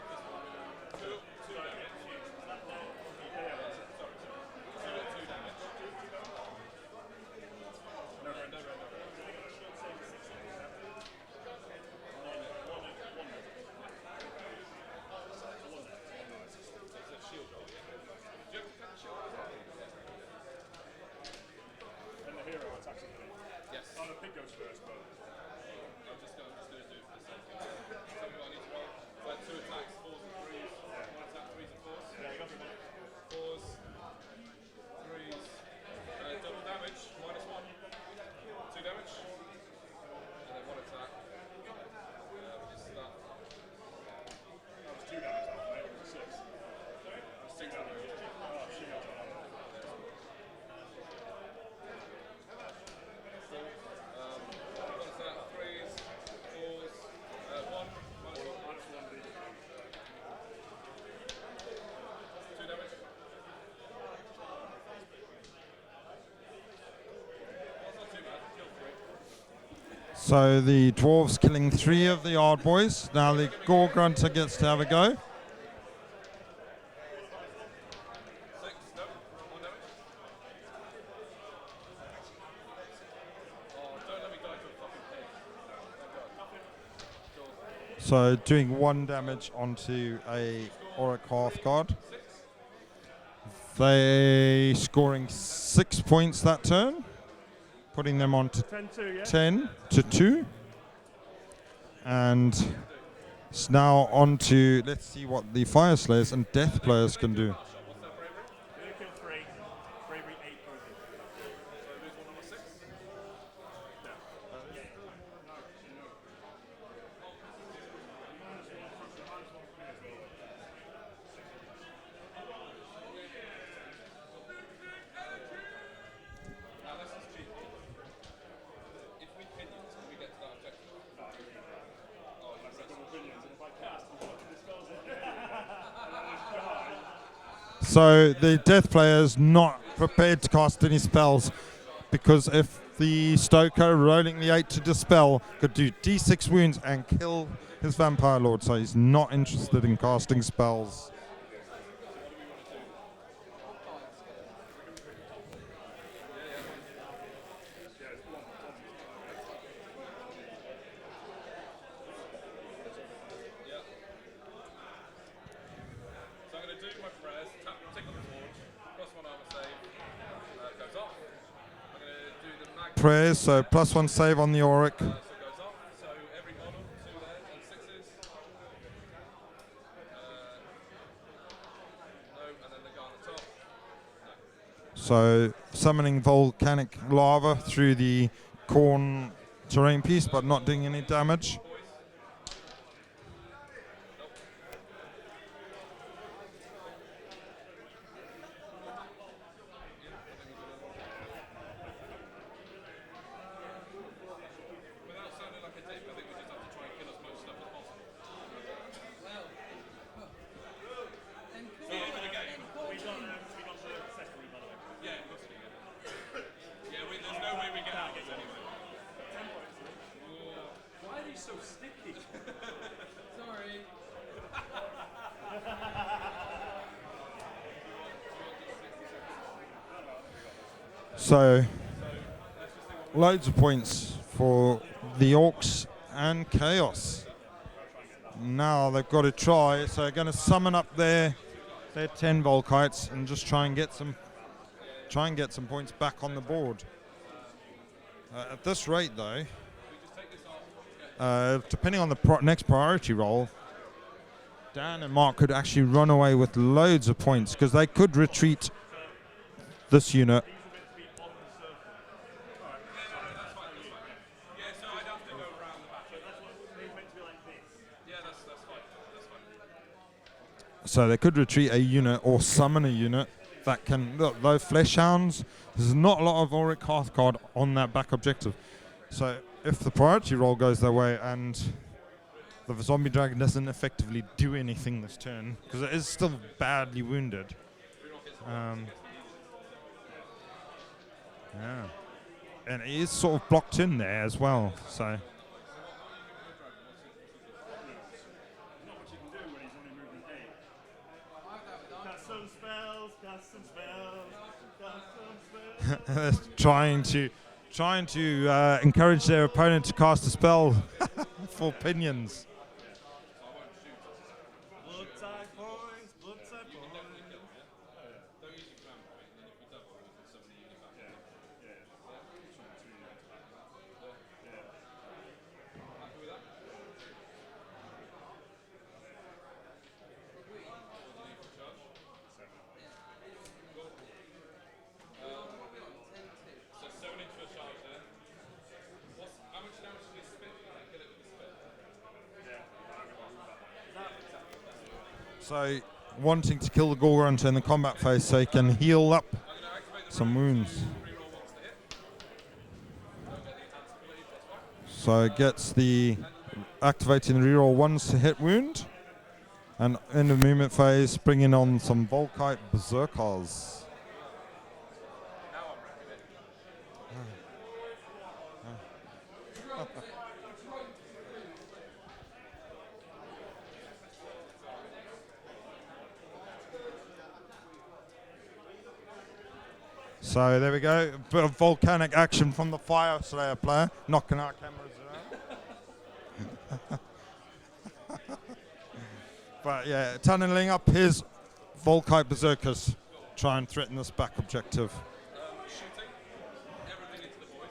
A: So the dwarves killing 3 of the yard boys. Now the gore grunter gets to have a go.
D: 6, no, 1 damage. Oh, don't let me die to a fucking pig. No, God.
A: So doing 1 damage onto a Auric Hearthguard. They scoring 6 points that turn, putting them on to
B: 10-2, yeah?
A: 10 to 2. And it's now on to, let's see what the Fire Slayers and Death players can do.
D: What's their bravery?
B: They kill 3. Bravery 8 broken.
D: So lose 1 on a 6. Now this is cheap. If we pinions, can we get to that objective? Oh, you press
A: So the Death player's not prepared to cast any spells, because if the Stoker rolling the 8 to dispel could do d6 wounds and kill his Vampire Lord, so he's not interested in casting spells.
D: So I'm going to do my prayers, tap, tick on the board, +1 armor save, goes off. I'm going to do the mag
A: Prayers, so +1 save on the Auric.
D: so it goes off. So every model, 2 there and 6s. No, and then the guy on the top.
A: So summoning volcanic lava through the corn terrain piece, but not doing any damage.
D: Without sounding like a dick, I think we just have to try and kill as much stuff as possible.
B: We got the secondary, by the way.
D: Yeah, of course we do. Yeah, there's no way we get out of this anyway.
B: Why are these so sticky?
C: Sorry.
A: So loads of points for the Orcs and Chaos. Now they've got to try, so they're going to summon up their 10 Volkites and just try and get some points back on the board. At this rate, though, depending on the next priority roll, Dan and Mark could actually run away with loads of points, because they could retreat this unit.
D: Yeah, so I'd have to go around the back.
B: They're meant to be like this.
D: Yeah, that's fine. That's fine.
A: So they could retreat a unit or summon a unit that can... Look, those Flesh Hounds, there's not a lot of Auric Hearthguard on that back objective. So if the priority roll goes their way and the Zombie Dragon doesn't effectively do anything this turn, because it is still badly wounded. Yeah. And it is sort of blocked in there as well, so...
B: Not what you can do when he's only moving 8. Cast some spells, cast some spells, cast some spells.
A: trying to encourage their opponent to cast a spell for pinions.
B: Blood type points, blood type points.
D: Don't use your command point, and then if you double, we can summon the unit back. Happy with that? What do you need for charge? 7. Cool. So 7 inch for charge then. How much damage does he spit? Kill it with a spit.
A: So wanting to kill the Gore Grunter in the combat phase so he can heal up
D: I'm going to activate the
A: some wounds.
D: reroll once to hit. Don't get the enhanced ability +1.
A: So it gets the activating the reroll ones to hit wound. And in the movement phase, bringing on some Volkite Berserkers.
D: Now I'm ready.
A: So there we go. A bit of volcanic action from the Fire Slayer player, knocking our cameras around. But yeah, tunneling up his Volkite Berserkers, try and threaten this back objective.
D: Shooting everything into the boys.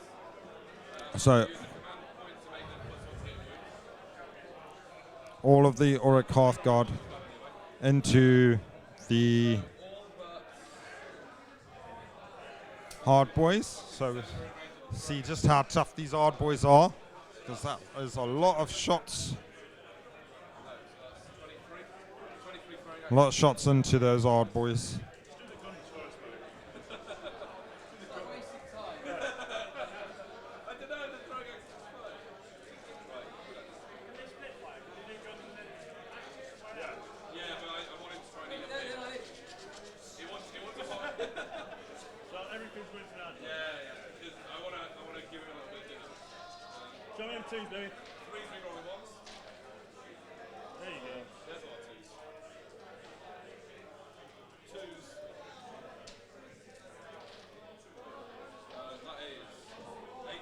A: So
D: Use the command point to make them +1 hit wounds.
A: all of the Auric Hearthguard into the
D: All but
A: hard boys. So see just how tough these hard boys are, because that is a lot of shots.
D: that's 23 throwing
A: A lot of shots into those hard boys.
D: I don't know, the throwing axe is fun. Yeah, but I want him to try and eat a bit. He wants a hot.
B: So everything's going to that.
D: Yeah. 'Cause I wanna give him a little bit of dinner.
B: Show me them twos, baby.
D: 3 rolling ones.
B: There you go.
D: There's a lot of twos. Twos. That is 8 -1.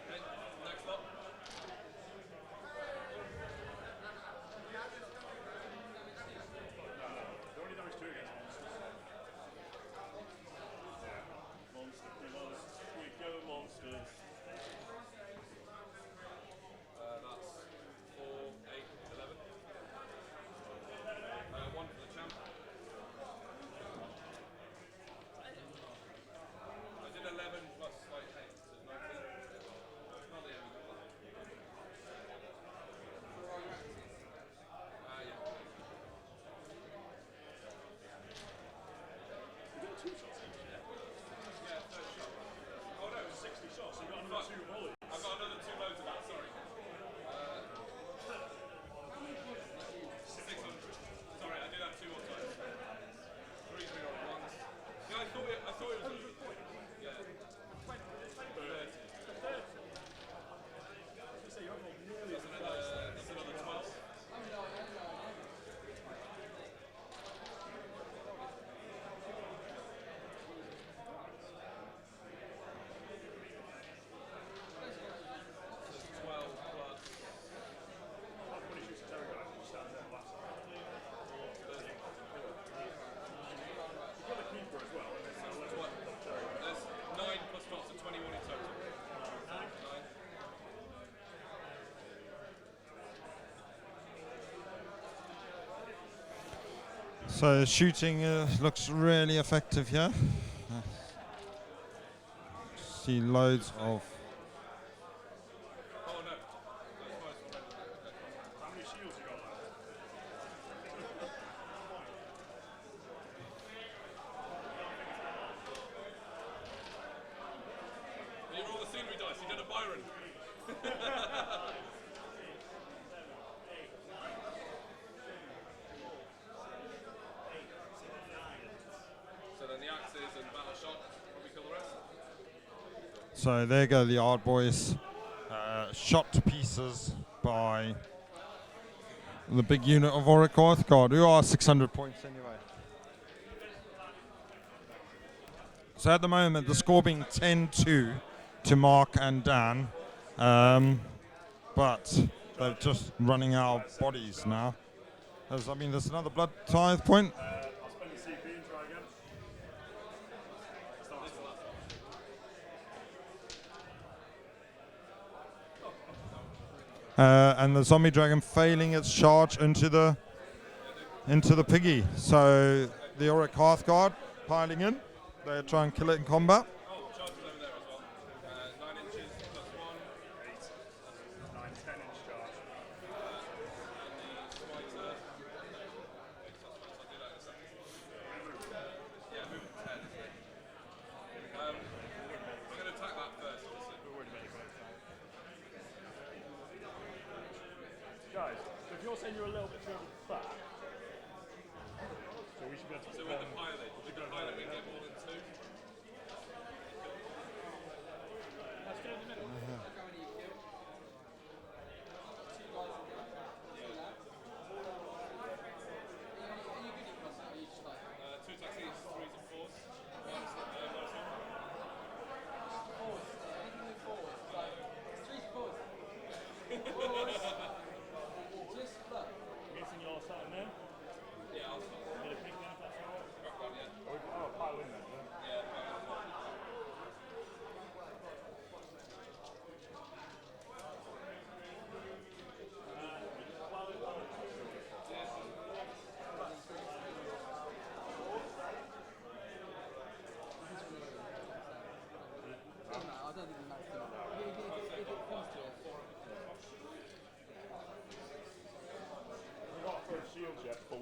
D: Okay, next up.
B: The only damage two against monsters. We go monsters.
D: That's 4, 8, 11. 1 for the champ. I did 11 plus like 8, so 19. Not the end of that. Yeah. Yeah, third shot.
B: Oh no, 60 shots. You got another two volleys.
D: I've got another 2 loads of that, sorry. 600. Sorry, I did that 2 more times. 3 roll ones. Yeah, I thought it was. Yeah. 30. That's another 12. So 12 plus.
B: When he shoots a terror guy, he stands there last. You've got a keeper as well.
D: There's 9 plus 12, so 21 in total. 9.
A: So shooting looks really effective here. See loads of.
D: Oh no.
B: How many shields you got left?
D: You roll the scenery dice, you did a Byron. So then the axes and battle shot probably kill the rest.
A: So there go the hard boys, shot to pieces by the big unit of Auric Hearthguard, who are 600 points anyway. So at the moment, the score being 10-2 to Mark and Dan, but they're just running out of bodies now. There's another blood tithe point.
B: I'll spend the CP and try again.
A: And the zombie dragon failing its charge into the piggy. So the Auric Hearthguard piling in. They try and kill it in combat.
D: Oh, charges over there as well. 9 inches plus 1.
B: 8, 9, 10-inch charge.
D: And the smiter. I'll do that in a second. Yeah, move to 10, isn't it? I'm going to attack that first, obviously.
B: Guys, so if you're saying you're a little bit further back, so we should be able to
D: So with the pilot, we can get more than 2.
B: Let's do it in the middle.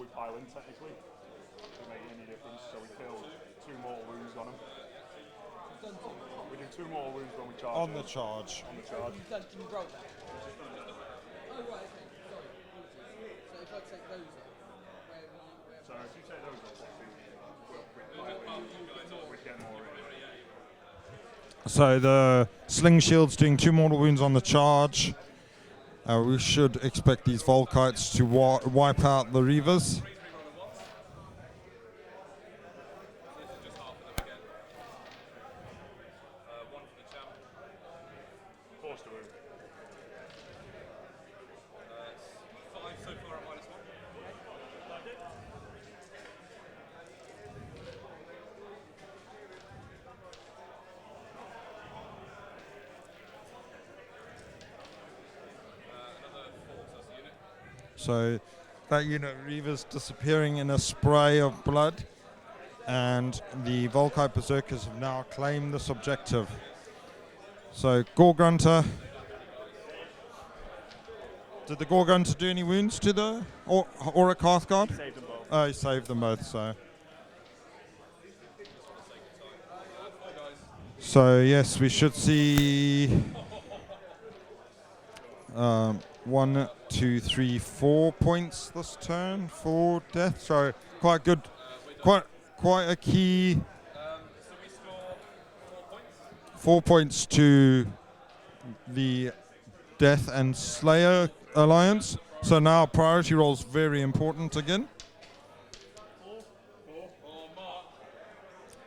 B: we pile in technically to make any difference. So we kill 2 mortal wounds on them. We do 2 mortal wounds when we charge.
A: On the charge.
B: On the charge.
C: Can you roll that? Oh right, okay. Sorry. Apologies. So if I take those off, where
B: So if you take those off, we'd get more in.
A: So the sling shield's doing 2 mortal wounds on the charge. We should expect these Volkites to wipe out the Reavers.
B: Forced to wound.
D: 5 so far at -1. Another 4, so that's a unit.
A: So that unit Reavers disappearing in a spray of blood, and the Volkite Berserkers have now claimed this objective. So Gore Grunter. Did the Gore Grunter do any wounds to the Auric Hearthguard?
B: Save them both.
A: Oh, he saved them both, so. So yes, we should see 1, 2, 3, 4 points this turn for death. So quite good, quite a key.
D: So we score 4 points.
A: 4 points to the Death and Slayer alliance. So now priority roll's very important again.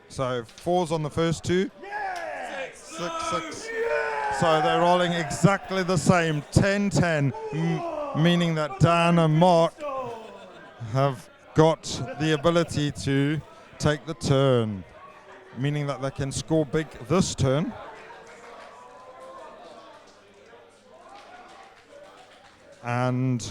A: So 4's on the first 2. 6. So they're rolling exactly the same, 10-10, meaning that Dan and Mark have got the ability to take the turn, meaning that they can score big this turn. And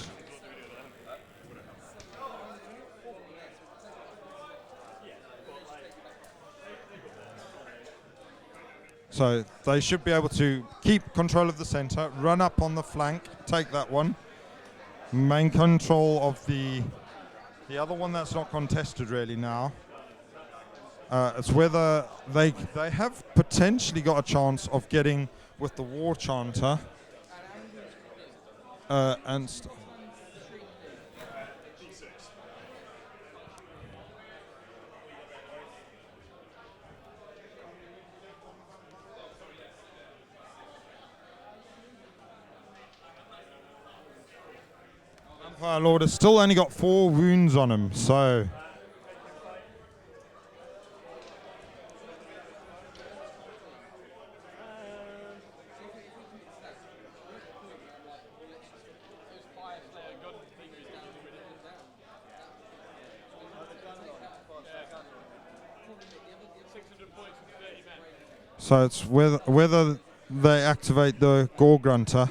A: so they should be able to keep control of the center, run up on the flank, take that one, main control of the other one that's not contested really now. It's whether they have potentially got a chance of getting with the War Chanter Empire Lord has still only got 4 wounds on him, so it's whether they activate the Gore Grunter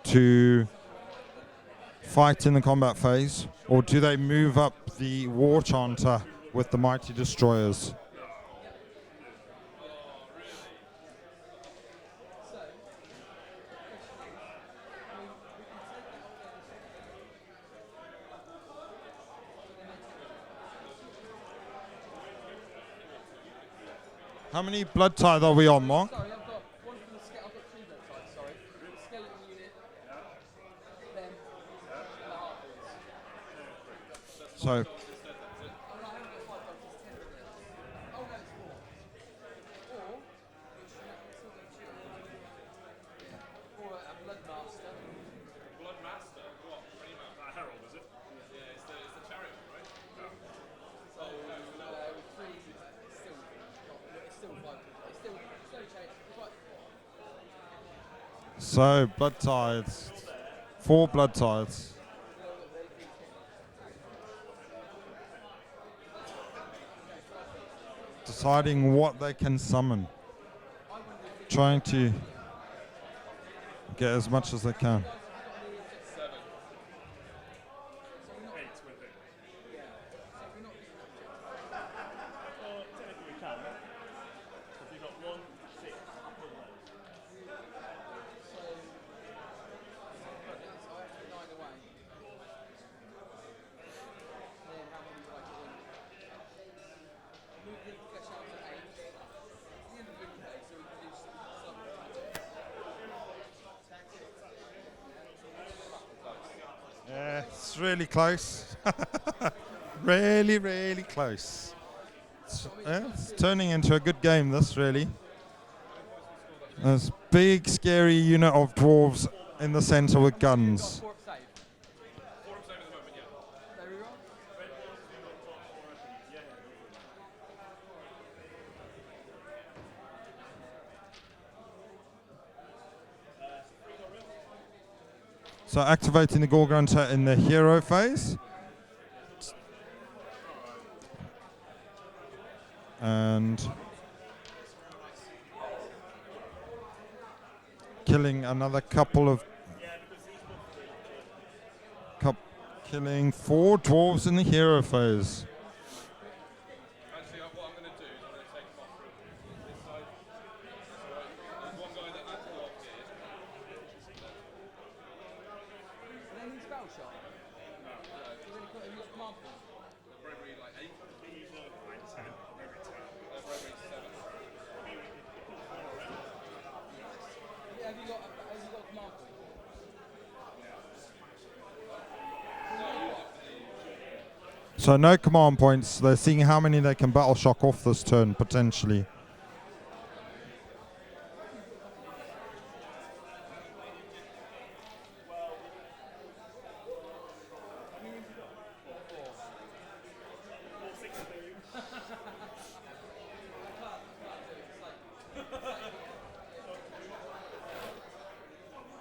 A: to fight in the combat phase, or do they move up the War Chanter with the Mighty Destroyers? How many blood tithe are we on, Mark?
C: Sorry, I've got one from the I've got 3 blood types, sorry. The skeleton unit, then the half-orcs.
A: So
C: Oh no, I haven't got 5 blood, it's 10 blood. Oh no, it's 4. Or, which still got 2. Yeah. Or a blood master.
D: Blood Master. What? Primo.
B: Herald, is it?
D: Yeah, it's the chariot, right?
C: So, with 3, it's still 5. It's still a change. It's like,
A: So blood tithes, 4 blood tithes. Deciding what they can summon. Trying to get as much as they can.
D: 7.
B: 8 with it. Well, technically we can. Because you've got 1, 6, one left.
C: so I have to 9 away.
A: It's really close. Really, really close. It's turning into a good game, this, really. There's big, scary unit of dwarves in the centre with guns.
C: Four up save.
D: Four up save at the moment, yeah.
C: There we go.
A: So activating the Gorg Hunter in the hero phase. And killing another couple of... killing 4 dwarves in the hero phase.
D: Actually, what I'm going to do is I'm going to take them off from this side. That's alright. There's one guy that had to go off here.
C: And then he's spell shot. No. Have you got command point?
D: Bravery like 8.
B: He's like 10, maybe 10.
D: Bravery 7.
C: Have you got command point?
A: So no command points. They're seeing how many they can battle shock off this turn, potentially.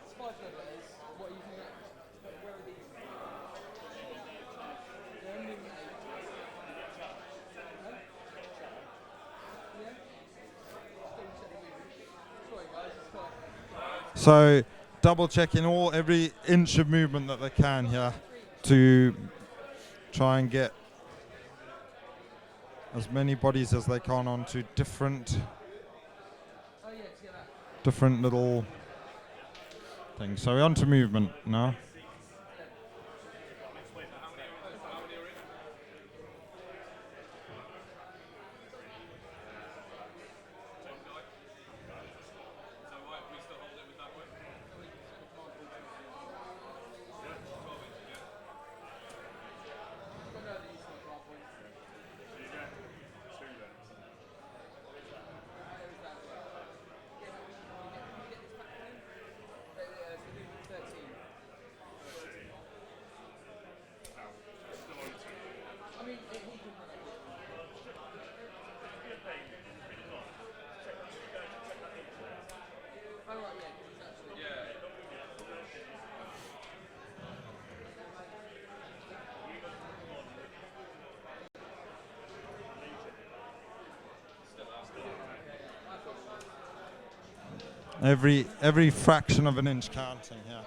C: It's 5 levelers. What are you thinking? Where are these? They're only moving 8. No? Yeah? Still check the movement. Sorry guys, it's fine.
A: So double checking every inch of movement that they can here to try and get as many bodies as they can onto different
C: Oh yeah, to get that.
A: different little things. So we're on to movement now.
D: So why we still hold it with that way?
C: Don't know the use of command point.
B: So you get 2 then.
C: There is that. Yeah, but can we get this back then? So movement 13.
B: 13. Now, still on 2.
C: I mean, he can run up. Oh right, yeah, 'cause he's actually.
D: Yeah.
A: Every fraction of an inch counting here.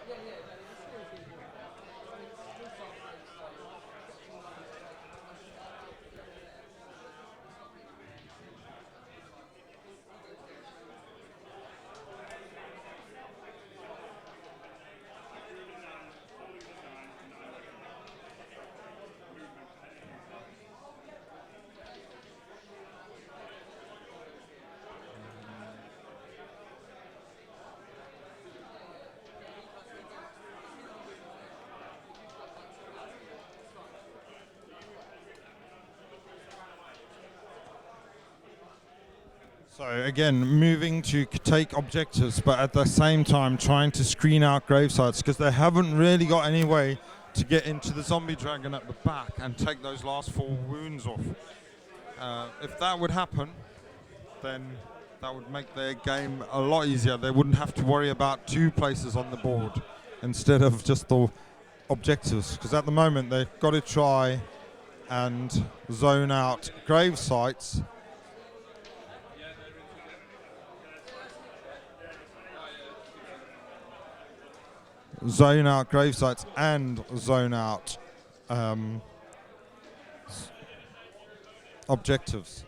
A: So again, moving to take objectives, but at the same time trying to screen out grave sites because they haven't really got any way to get into the zombie dragon at the back and take those last 4 wounds off. If that would happen, then that would make their game a lot easier. They wouldn't have to worry about 2 places on the board instead of just the objectives. Because at the moment they've got to try and zone out grave sites. Zone out grave sites and zone out objectives.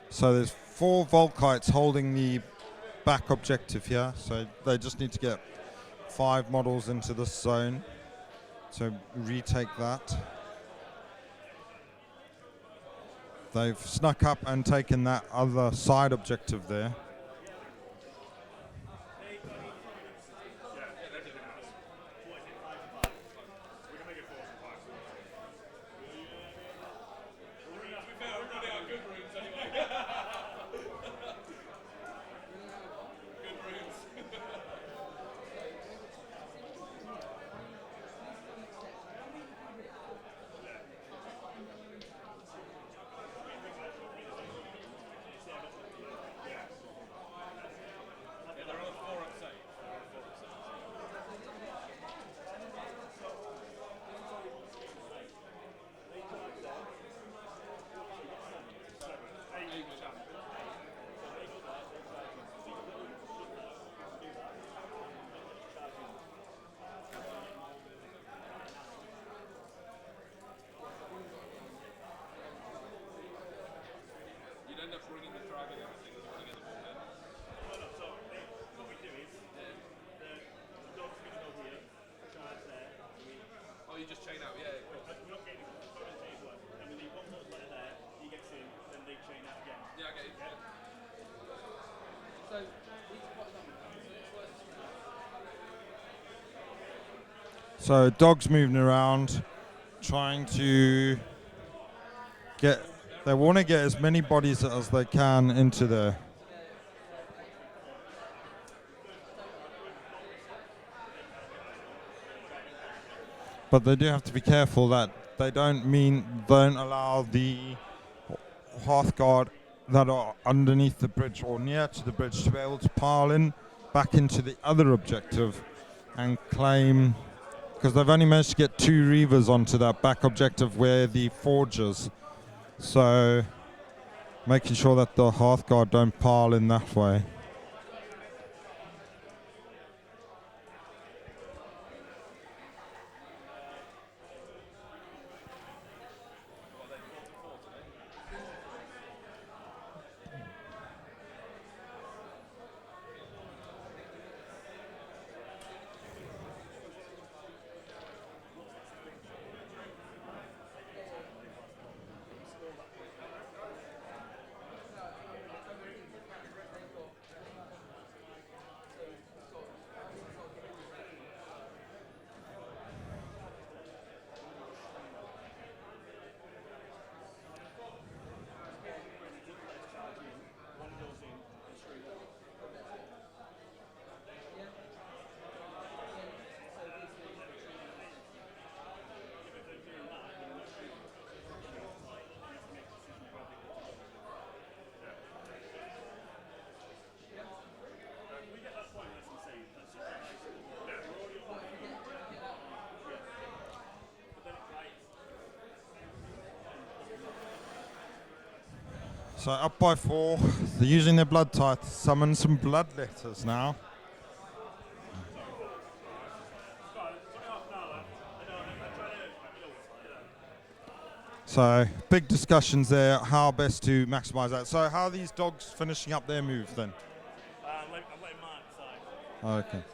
A: So there's 4 Volkites holding the back objective here, so they just need to get 5 models into this zone to retake that. They've snuck up and taken that other side objective there.
D: You'd end up bringing the dragon and everything if you want to get them all there.
B: What we do is, the dog's going to go here, charge there, and
D: Oh, you just chain out, yeah.
B: we're not getting the table, and we leave one little letter there, he gets in, then they chain out again.
D: Yeah, I get it.
C: So these are quite long. So it's worth
A: So dogs moving around, trying to get. They want to get as many bodies as they can into there. But they do have to be careful that they don't allow the Hearthguard that are underneath the bridge or near to the bridge to be able to pile in back into the other objective and claim, because they've only managed to get 2 Reavers onto that back objective where the forgers. So making sure that the Hearthguard don't pile in that way. So up by 4, they're using their blood type to summon some bloodletters now. So big discussions there, how best to maximise that. So how are these dogs finishing up their move then?
B: I'm letting Mark decide.
A: Okay.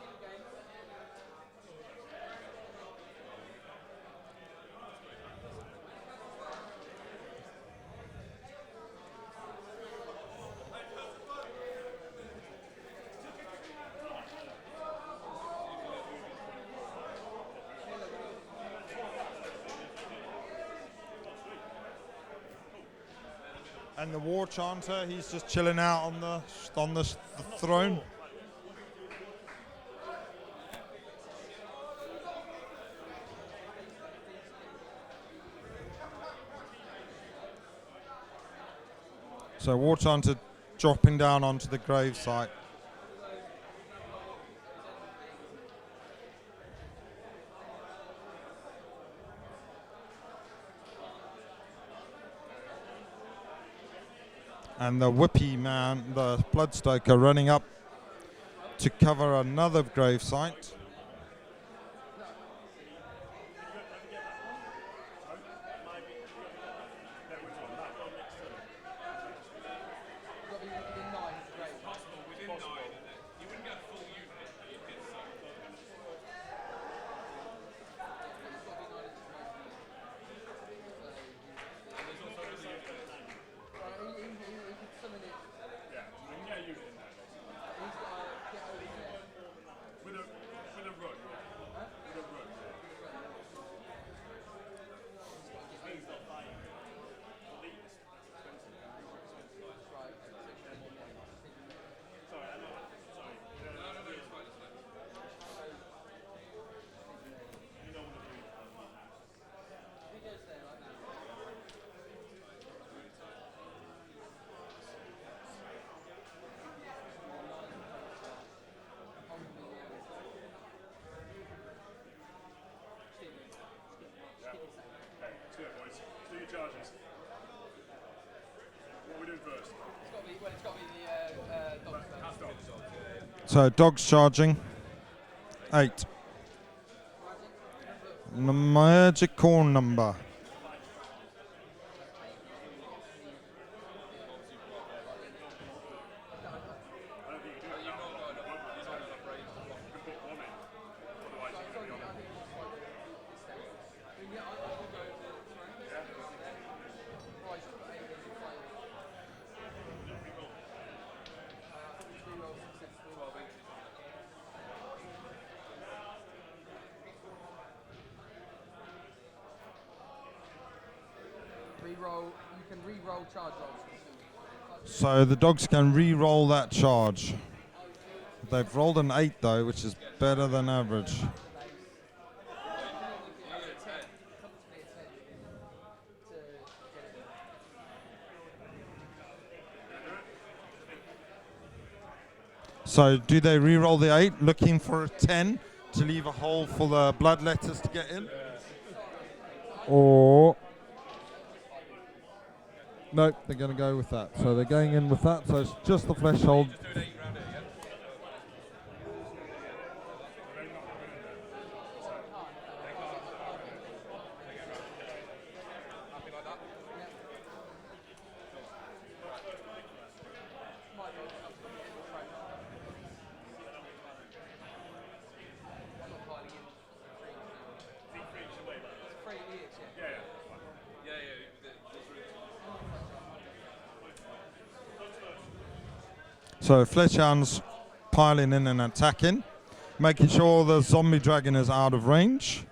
A: And the War Chanter, he's just chilling out on the throne. So War Chanter dropping down onto the grave site. And the Whippy man, the Bloodstoker, running up to cover another grave site. So dogs charging. 8. The magic corn number.
C: Reroll. You can re-roll charge rolls.
A: So the dogs can re-roll that charge. They've rolled an 8 though, which is better than average. So do they re-roll the 8, looking for a 10 to leave a hole for the bloodletters to get in? Or nope, they're going to go with that. So they're going in with that. So it's just the flesh hold. So Fletchhound's piling in and attacking, making sure the zombie dragon is out of range.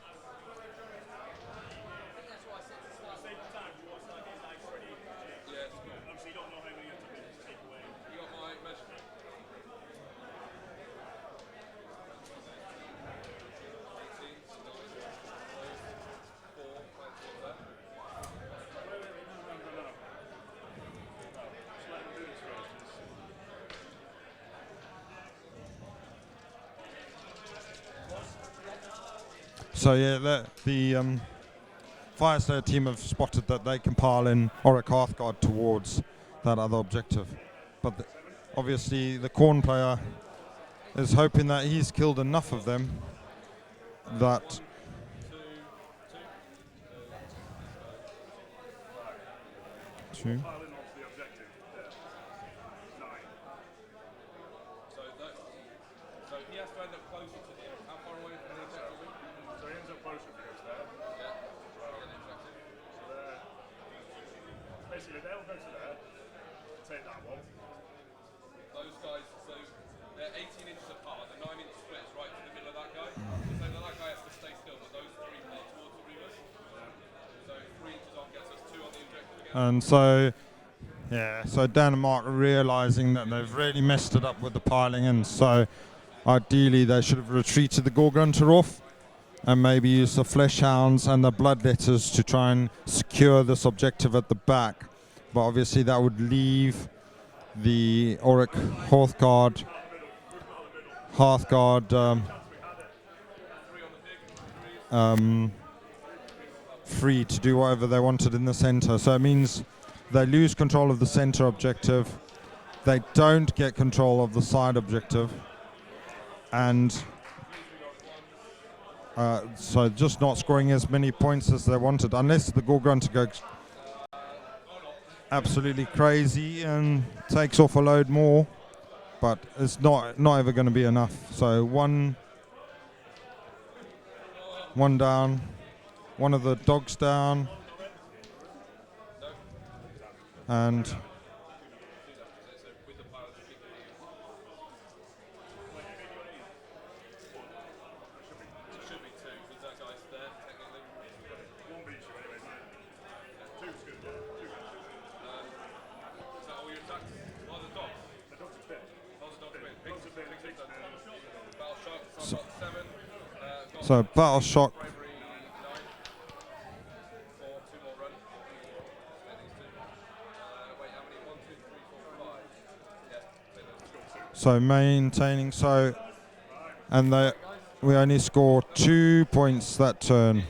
A: So yeah, the Fire Slayer team have spotted that they can pile in Auric Hearthguard towards that other objective. But obviously the Khorne player is hoping that he's killed enough of them that... Two.
D: So he has to end up closer to the... How far away from the objective?
B: So he ends up closer if he goes there. Basically, they'll go to there, take that one.
D: Those guys, so they're 18 inches apart, the 9-inch split is right to the middle of that guy. So that guy has to stay still, but those 3 are towards the reavers. So 3 inches off gets us 2 on the objective again.
A: And so, yeah, so Denmark realizing that they've really messed it up with the piling in, so ideally they should have retreated the Gorgunter off and maybe used the Fleshhounds and the Bloodletters to try and secure this objective at the back. But obviously that would leave the Auric Hearthguard free to do whatever they wanted in the center. So it means they lose control of the center objective. They don't get control of the side objective. And so just not scoring as many points as they wanted, unless the Gorgunter goes absolutely crazy and takes off a load more. But it's not ever going to be enough. So one down, one of the dogs down, and so Battle Shock. So maintaining, so, and we only score 2 points that turn.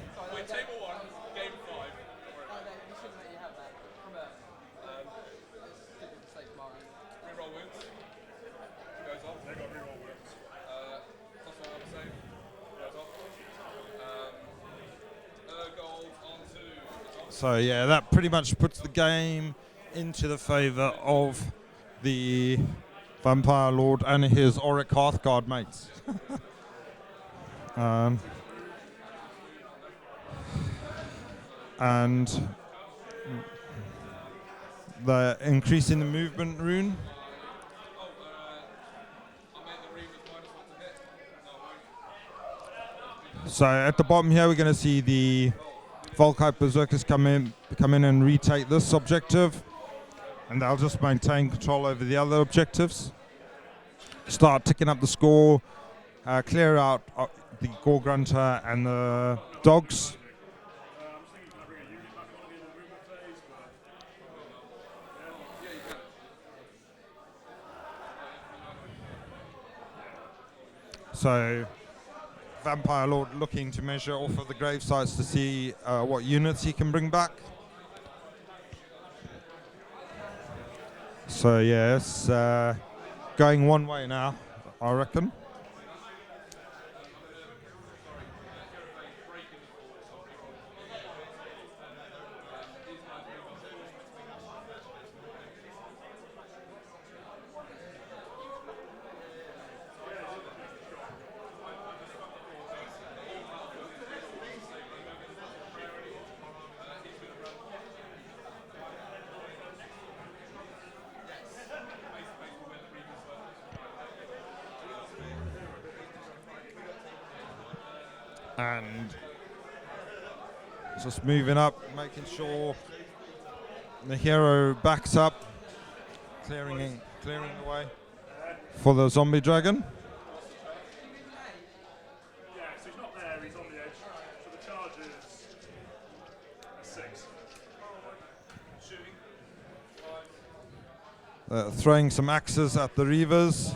A: So yeah, that pretty much puts the game into the favour of the Vampire Lord and his Auric Hearthguard mates. And they're increasing the movement rune. So at the bottom here, we're going to see the Volkite Berserkers come in and retake this objective, and they'll just maintain control over the other objectives. Start ticking up the score, clear out the Gore Grunter and the dogs.
B: I'm just thinking, can I bring a unit back on in the movement phase? But
A: So Vampire Lord looking to measure off of the grave sites to see what units he can bring back. So yeah, it's going one way now, I reckon. And just moving up, making sure the hero backs up, clearing the way for the zombie dragon.
B: yeah, so he's not there, he's on the edge. So the charge is a 6. Shooting.
A: Throwing some axes at the Reavers.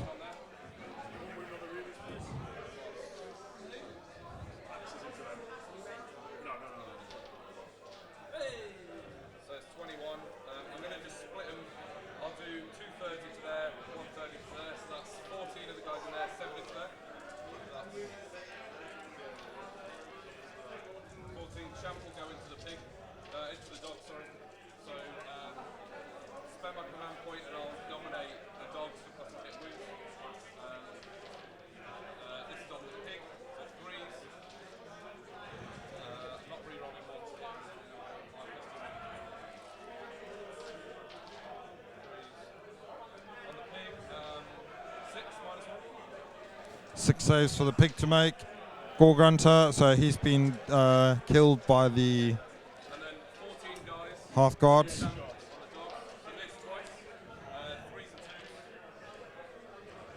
D: So it's 21. I'm going to just split them. I'll do 230 to there, 130 to there. So that's 14 of the guys in there, 7 into there. That's 14. Champ will go into the pig, into the dog, sorry. So spend my command point and I'll nominate the dogs for custom hit wounds. This is on the pig, so it's 3s. Not rerolling ones here. On the pig, 6 minus 1.
A: 6 saves for the pig to make. Gore Grunter, so he's been killed by the
D: And then 14 guys
A: Hearthguards.
D: on the dogs. So this twice, 3s and 2s.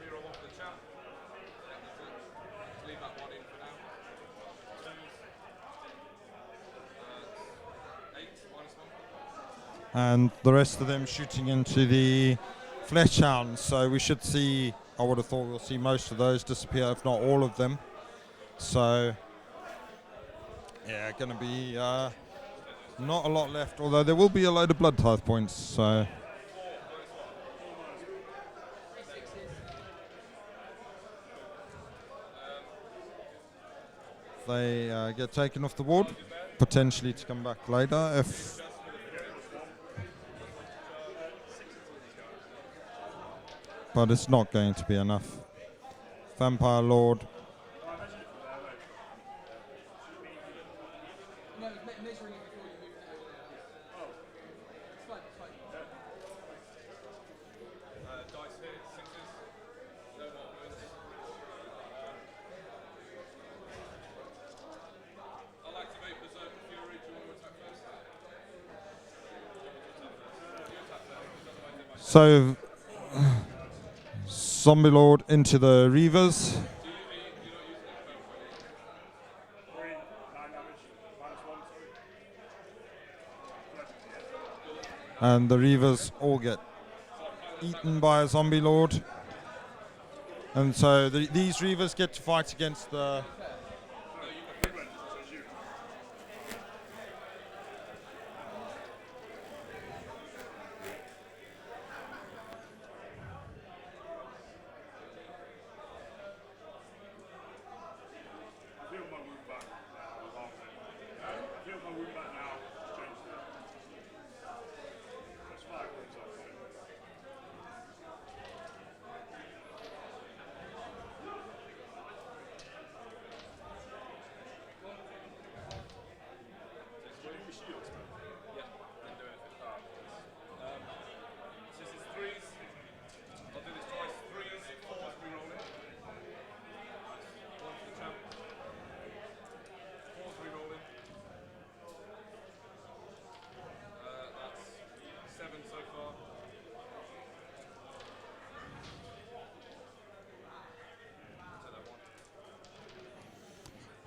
D: Reroll one for the champ. Leave that one in for now. 2s. 8 minus 1.
A: And the rest of them shooting into the flesh hounds. So we should see, I would have thought we'll see most of those disappear, if not all of them. So yeah, going to be not a lot left, although there will be a load of blood tithe points. So they get taken off the board, potentially to come back later if. But it's not going to be enough. Vampire Lord.
C: No, it's measuring it before you move it over there. It's fine, it's fine.
D: Dice here, 6s. No more wounds. I'll activate Berserker Fury. Do you want to attack first? You attack first. It doesn't matter.
A: So Zombie Lord into the Reavers.
D: Do you, you're not using it?
B: 3, 9 damage, minus 1, sorry.
A: And the Reavers all get eaten by a Zombie Lord. And so these Reavers get to fight against the.
B: I feel my wound back now. I feel my wound back now. Change that.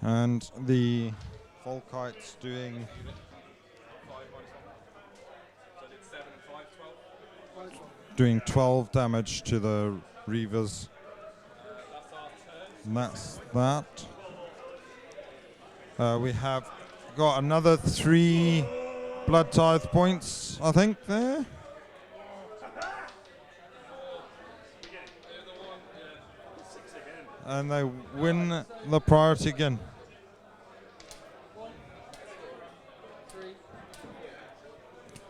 A: And the Volkite's doing
D: 5 minus 1. So I did 7 and 5, 12.
A: doing 12 damage to the Reavers.
D: That's our turn.
A: And that's that. We have got another 3 blood tithe points, I think, there. And they win the priority again.
C: 3.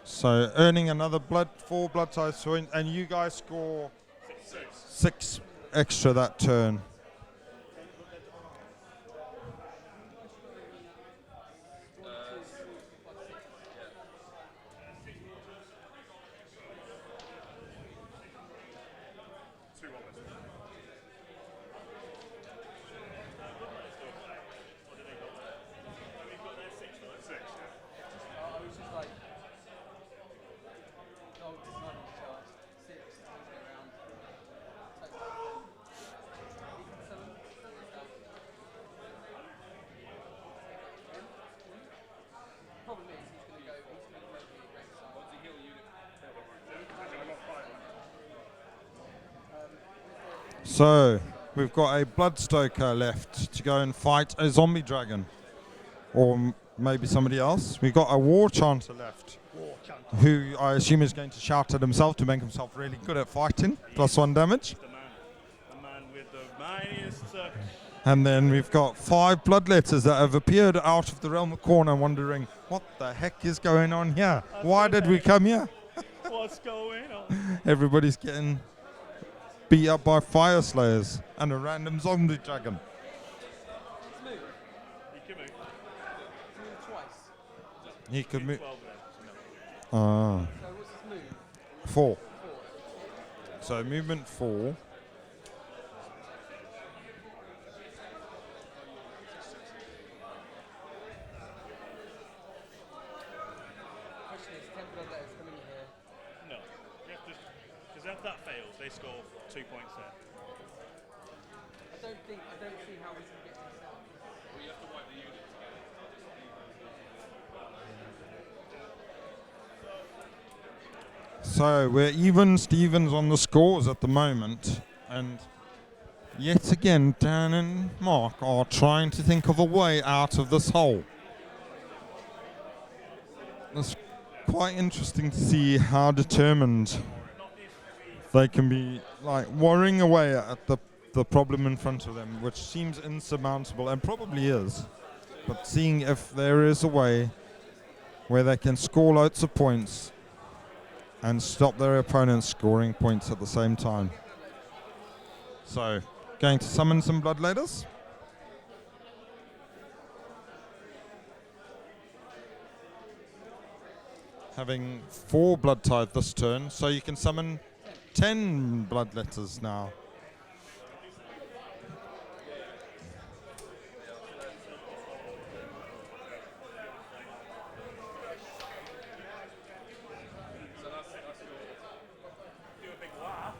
A: So earning another 4 blood tithe point, and you guys score 6 extra that turn.
C: I was just like, oh, this is not charged. 6, turns it around. Takes it down. 7. Problem is, he's going to go here next time.
D: What's the heal unit?
A: So we've got a Bloodstoker left to go and fight a zombie dragon. Or maybe somebody else. We've got a War Chanter left. Who I assume is going to shout at himself to make himself really good at fighting. +1 damage.
B: The man with the mightiest.
A: And then we've got 5 Bloodletters that have appeared out of the realm of corner wondering, what the heck is going on here? Why did we come here?
B: What's going on?
A: Everybody's getting beat up by Fire Slayers and a random zombie dragon.
C: Let's move.
B: You can move.
C: Move twice.
A: He could move.
B: 12 then.
A: Ah,
C: So what's his move?
A: 4.
C: 4.
A: So movement 4.
C: Question is, 10 blood letters coming here.
B: No. You have to. Because if that fails, they score 2 points there.
C: I don't see how we can get this out.
D: Well, you have to wipe the unit together.
A: So we're even Stevens on the scores at the moment, and yet again Dan and Mark are trying to think of a way out of this hole. It's quite interesting to see how determined they can be, like worrying away at the problem in front of them, which seems insurmountable and probably is, but seeing if there is a way where they can score loads of points and stop their opponents scoring points at the same time. So, going to summon some Bloodletters. Having 4 Blood Tithe this turn, so you can summon 10 Bloodletters now.
B: Do a big laugh.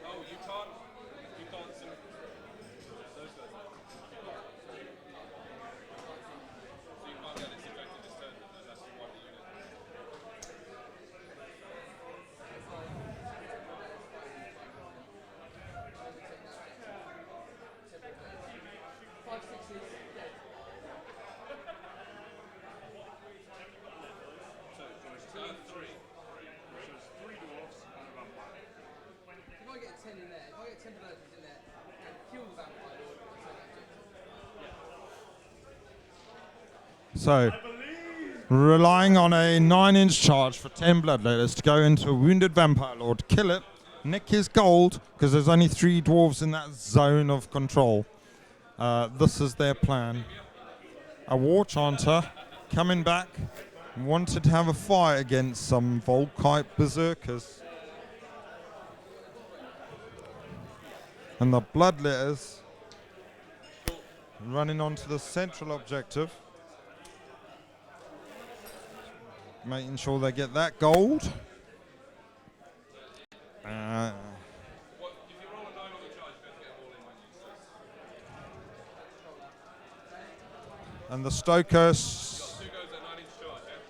D: Oh, you can't sim- those guys. So you can't get this effective this turn unless you wipe the unit.
C: Five sixes, dead.
D: Three.
C: If I get a 10 in there, if I get 10 blood in there and kill the vampire lord, I take that objective.
A: So, relying on a 9-inch charge for 10 Bloodletters to go into a wounded Vampire Lord, kill it, nick his gold, because there's only 3 dwarves in that zone of control. This is their plan. A War Chanter coming back, wanted to have a fight against some Volkite Berserkers. And the Bloodletters running onto the central objective, making sure they get that gold.
D: What, if you roll a 9 on the charge, you have to get them all in, won't you? So
A: And the Stoker.
D: you got 2 goes at 9-inch charge, yeah?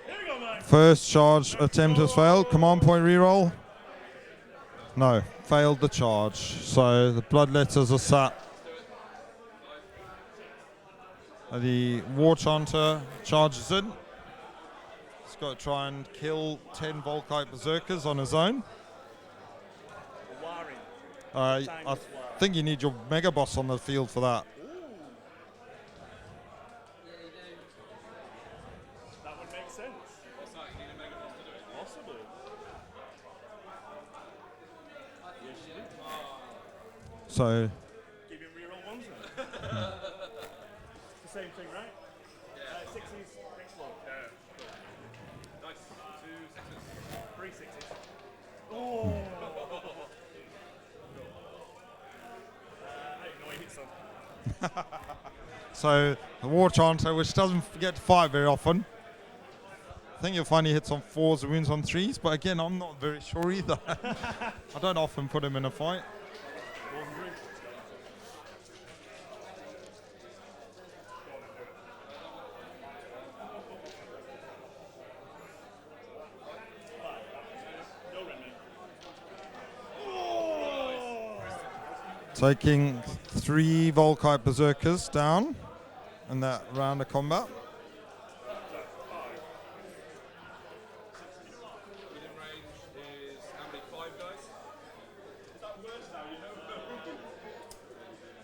B: Here we go, mate.
A: First charge attempt has failed. Command point reroll. No, failed the charge. So the bloodletters are sat. The War Chanter charges in. He's got to try and kill 10 Volkite Berserkers on his own.
B: Wiring.
A: I think you need your Mega Boss on the field for that.
B: That would make sense.
D: What's that? You need a Mega Boss to do it?
B: Possibly. Yes, you do.
A: So
B: Give him reroll ones then. It's the same thing, right? Yeah. 60s, next one.
D: Yeah. Nice. 2 6s.
B: 3 60s. Oh! I didn't know he hit some.
A: So the War Chanter, which doesn't get to fight very often. I think you'll find he hits on 4s and wins on 3s, but again, I'm not very sure either. I don't often put him in a fight.
B: More than drink. Go, Redman.
A: Taking 3 Volkite Berserkers down in that round of combat.
D: Within range is how many? 5 guys?
B: Is that worse now, you know?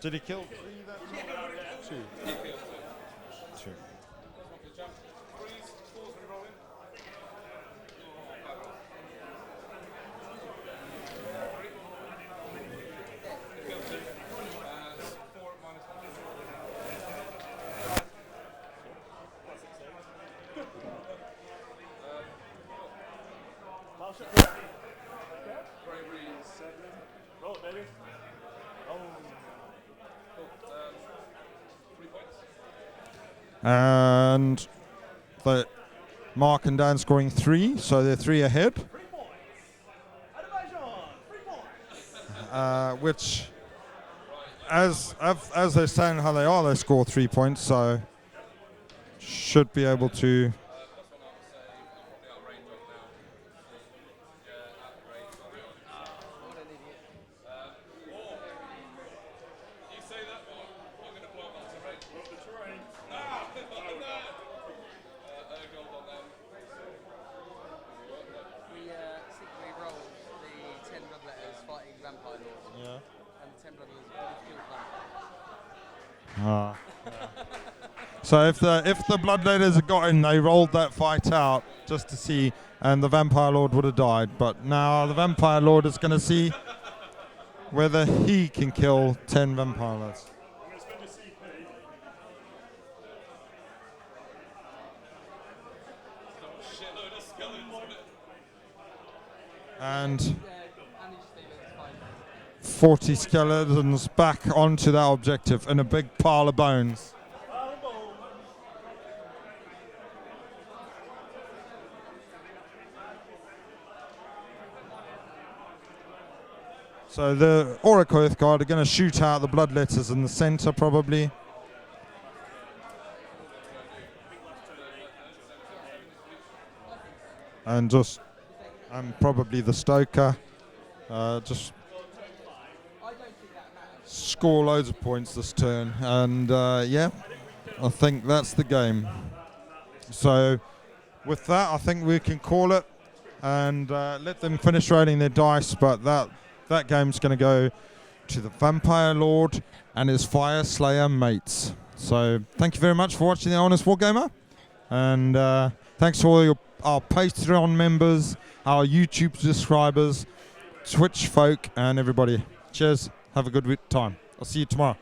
A: Did he kill 3
D: He killed 2.
A: 2.
D: Okay, jump. 3s, 4s, we roll in. Killed 2. 4 minus 1. Bravery 7.
B: Roll it, baby. Oh.
D: Cool. 3 points.
A: And the Mark and Dan scoring 3, so they're 3 ahead.
B: 3 points. Animation. 3 points.
A: Which, as they stand how they are, they score 3 points, so should be able to.
D: That's what I would say. I'm probably out of range of now. Yeah, out of range.
C: What an idiot.
D: You say that, Mark. I'm going to blow up to range.
B: Up the terrain.
D: No! Gold on them.
C: We secretly rolled the 10 bloodletters fighting vampire lords,
A: Yeah.
C: and the 10 bloodletters all killed one.
A: So if the Bloodletters had got in, they rolled that fight out just to see, and the Vampire Lord would have died. But now the Vampire Lord is going to see whether he can kill 10 Vampire Lords.
B: I'm going to spend a CP.
D: Shitload of skeletons.
A: And
C: Yeah, Andy Stevens fine.
A: 40 skeletons back onto that objective in a big pile of bones. So the Oracle Earthguard are going to shoot out the Bloodletters in the center probably. And just, and probably the Stoker. Just score loads of points this turn. And yeah, I think that's the game. So with that, I think we can call it and let them finish rolling their dice. But that game's going to go to the Vampire Lord and his Fire Slayer mates. So thank you very much for watching the Honest Wargamer. And thanks to all our Patreon members, our YouTube subscribers, Twitch folk, and everybody. Cheers. Have a good time. I'll see you tomorrow.